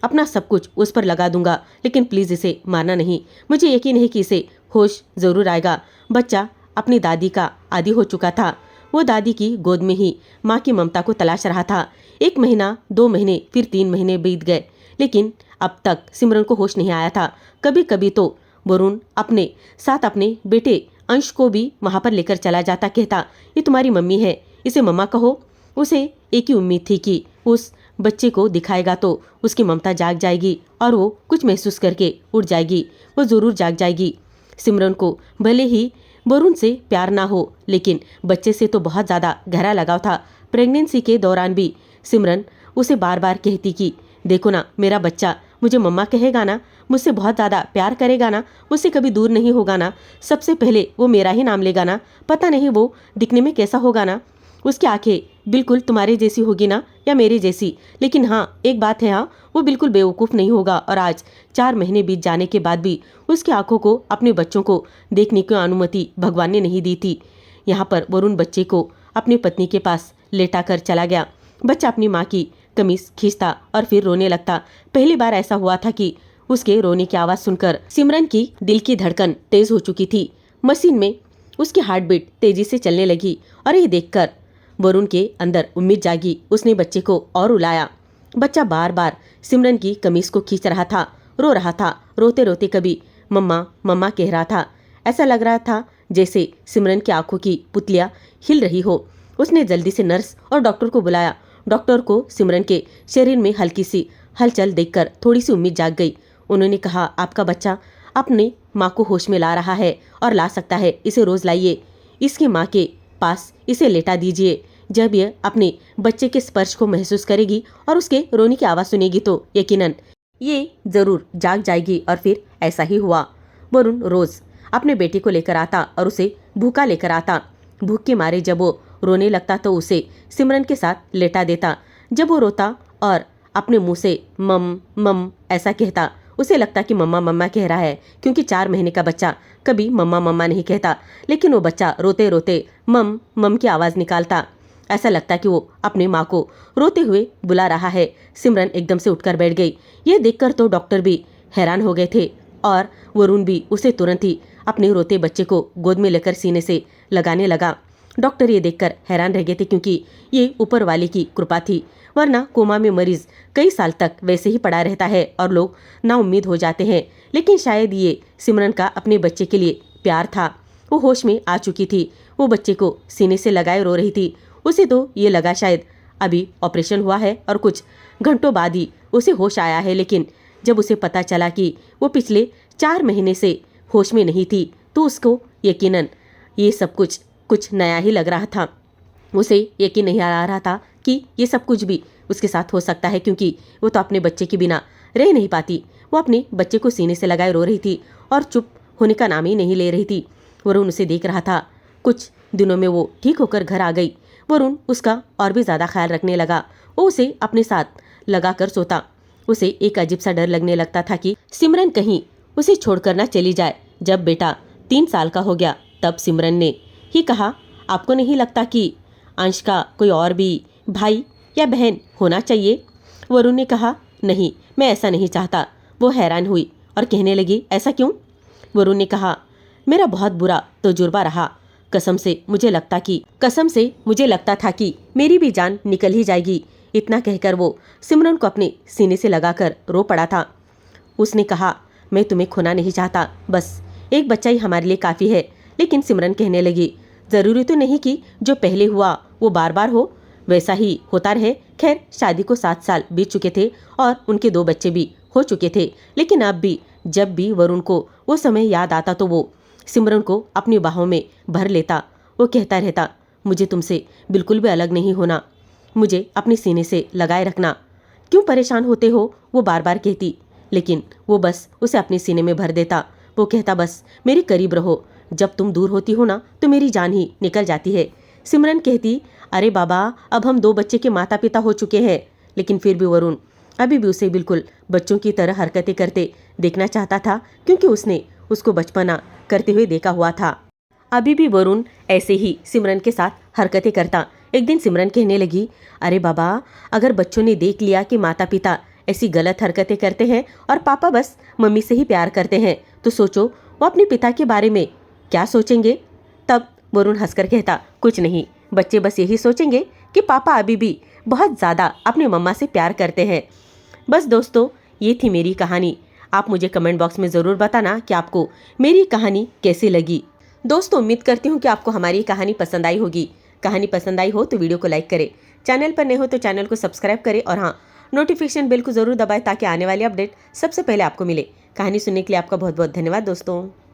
अपना सब कुछ उस पर लगा दूंगा, लेकिन प्लीज़ इसे मारना नहीं। मुझे यकीन है कि इसे होश ज़रूर आएगा। बच्चा अपनी दादी का आदी हो चुका था। वो दादी की गोद में ही माँ की ममता को तलाश रहा था। 1 महीना, 2 महीने, फिर 3 महीने बीत गए, लेकिन अब तक सिमरन को होश नहीं आया था। कभी कभी तो वरुण अपने साथ अपने बेटे अंश को भी वहाँ पर लेकर चला जाता, कहता, ये तुम्हारी मम्मी है, इसे मम्मा कहो। उसे एक ही उम्मीद थी कि उस बच्चे को दिखाएगा तो उसकी ममता जाग जाएगी और वो कुछ महसूस करके उठ जाएगी। वो ज़रूर जाग जाएगी। सिमरन को भले ही वरुण से प्यार ना हो, लेकिन बच्चे से तो बहुत ज़्यादा गहरा लगाव था। प्रेगनेंसी के दौरान भी सिमरन उसे बार बार कहती कि देखो ना, मेरा बच्चा मुझे मम्मा कहेगा ना, मुझसे बहुत ज़्यादा प्यार करेगा ना, मुझसे कभी दूर नहीं होगा ना, सबसे पहले वो मेरा ही नाम लेगा ना, पता नहीं वो दिखने में कैसा होगा ना, उसकी आंखें बिल्कुल तुम्हारे जैसी होगी ना या मेरे जैसी। लेकिन हाँ, एक बात है, हाँ, वो बिल्कुल बेवकूफ़ नहीं होगा। और आज 4 महीने बीत जाने के बाद भी उसकी आंखों को अपने बच्चों को देखने की अनुमति भगवान ने नहीं दी थी। यहाँ पर वरुण बच्चे को अपनी पत्नी के पास लेटा कर चला गया। बच्चा अपनी माँ की कमीज खींचता और फिर रोने लगता। पहली बार ऐसा हुआ था कि उसके रोने की आवाज़ सुनकर सिमरन की दिल की धड़कन तेज हो चुकी थी। मशीन में उसकी हार्ट बीट तेजी से चलने लगी और ये देखकर वरुण के अंदर उम्मीद जागी। उसने बच्चे को और रुलाया। बच्चा बार बार सिमरन की कमीज को खींच रहा था, रो रहा था। रोते रोते कभी मम्मा मम्मा कह रहा था। ऐसा लग रहा था जैसे सिमरन की आंखों की पुतलियां हिल रही हो। उसने जल्दी से नर्स और डॉक्टर को बुलाया। डॉक्टर को सिमरन के शरीर में हल्की सी हलचल देखकर थोड़ी सी उम्मीद जाग गई। उन्होंने कहा, आपका बच्चा अपने माँ को होश में ला रहा है और ला सकता है। इसे रोज लाइए, इसकी माँ के पास इसे लेटा दीजिए। जब यह अपने बच्चे के स्पर्श को महसूस करेगी और उसके रोने की आवाज़ सुनेगी तो यकीनन ये जरूर जाग जाएगी। और फिर ऐसा ही हुआ। वरुण रोज अपने बेटे को लेकर आता और उसे भूखा लेकर आता। भूख के मारे जब वो रोने लगता तो उसे सिमरन के साथ लेटा देता। जब वो रोता और अपने मुंह से मम मम ऐसा कहता, उसे लगता कि मम्मा मम्मा कह रहा है, क्योंकि 4 महीने का बच्चा कभी मम्मा मम्मा नहीं कहता। लेकिन वो बच्चा रोते रोते मम मम की आवाज़ निकालता। ऐसा लगता कि वो अपने माँ को रोते हुए बुला रहा है। सिमरन एकदम से उठकर बैठ गई। ये देखकर तो डॉक्टर भी हैरान हो गए थे और वरुण भी उसे तुरंत ही अपने रोते बच्चे को गोद में लेकर सीने से लगाने लगा। डॉक्टर ये देखकर हैरान रह गए थे, क्योंकि ये ऊपर वाले की कृपा थी, वरना कोमा में मरीज कई साल तक वैसे ही पड़ा रहता है और लोग नाउम्मीद हो जाते हैं। लेकिन शायद ये सिमरन का अपने बच्चे के लिए प्यार था। वो होश में आ चुकी थी। वो बच्चे को सीने से लगाए रो रही थी। उसे तो ये लगा शायद अभी ऑपरेशन हुआ है और कुछ घंटों बाद ही उसे होश आया है, लेकिन जब उसे पता चला कि वो पिछले 4 महीने से होश में नहीं थी तो उसको यकीनन ये सब कुछ नया ही लग रहा था। उसे यकीन नहीं आ रहा था कि ये सब कुछ भी उसके साथ हो सकता है, क्योंकि वो तो अपने बच्चे के बिना रह नहीं पाती। वो अपने बच्चे को सीने से लगाए रो रही थी और चुप होने का नाम ही नहीं ले रही थी। वरुण उसे देख रहा था। कुछ दिनों में वो ठीक होकर घर आ गई। वरुण उसका और भी ज़्यादा ख्याल रखने लगा। वो उसे अपने साथ लगा कर सोता। उसे एक अजीब सा डर लगने लगता था कि सिमरन कहीं उसे छोड़कर ना चली जाए। जब बेटा 3 साल का हो गया तब सिमरन ने ही कहा, आपको नहीं लगता कि अंश का कोई और भी भाई या बहन होना चाहिए? वरुण ने कहा, नहीं, मैं ऐसा नहीं चाहता। वो हैरान हुई और कहने लगी, ऐसा क्यों? वरुण ने कहा, मेरा बहुत बुरा तजुर्बा रहा। कसम से मुझे लगता था कि मेरी भी जान निकल ही जाएगी। इतना कहकर वो सिमरन को अपने सीने से लगाकर रो पड़ा था। उसने कहा, मैं तुम्हें खोना नहीं चाहता, बस एक बच्चा ही हमारे लिए काफ़ी है। लेकिन सिमरन कहने लगी, ज़रूरी तो नहीं कि जो पहले हुआ वो बार बार हो, वैसा ही होता रहे। खैर, शादी को 7 साल बीत चुके थे और उनके 2 बच्चे भी हो चुके थे, लेकिन अब भी जब भी वरुण को वो समय याद आता तो वो सिमरन को अपनी बाहों में भर लेता। वो कहता रहता, मुझे तुमसे बिल्कुल भी अलग नहीं होना, मुझे अपने सीने से लगाए रखना। क्यों परेशान होते हो? वो बार बार कहती, लेकिन वो बस उसे अपने सीने में भर देता। वो कहता, बस मेरे करीब रहो, जब तुम दूर होती हो ना तो मेरी जान ही निकल जाती है। सिमरन कहती, अरे बाबा, अब हम 2 बच्चे के माता पिता हो चुके हैं। लेकिन फिर भी वरुण अभी भी उसे बिल्कुल बच्चों की तरह हरकतें करते देखना चाहता था, क्योंकि उसने उसको बचपना करते हुए देखा हुआ था। अभी भी वरुण ऐसे ही सिमरन के साथ हरकतें करता। एक दिन सिमरन कहने लगी, अरे बाबा, अगर बच्चों ने देख लिया कि माता पिता ऐसी गलत हरकतें करते हैं और पापा बस मम्मी से ही प्यार करते हैं, तो सोचो वो अपने पिता के बारे में क्या सोचेंगे? तब वरुण हंसकर कहता, कुछ नहीं, बच्चे बस यही सोचेंगे कि पापा अभी भी बहुत ज़्यादा अपने मम्मा से प्यार करते हैं। बस दोस्तों, ये थी मेरी कहानी। आप मुझे कमेंट बॉक्स में ज़रूर बताना कि आपको मेरी कहानी कैसी लगी। दोस्तों, उम्मीद करती हूँ कि आपको हमारी कहानी पसंद आई होगी। कहानी पसंद आई हो तो वीडियो को लाइक करें, चैनल पर नए हो तो चैनल को सब्सक्राइब करें और हाँ, नोटिफिकेशन बेल को ज़रूर दबाएं ताकि आने वाली अपडेट सबसे पहले आपको मिले। कहानी सुनने के लिए आपका बहुत बहुत धन्यवाद दोस्तों।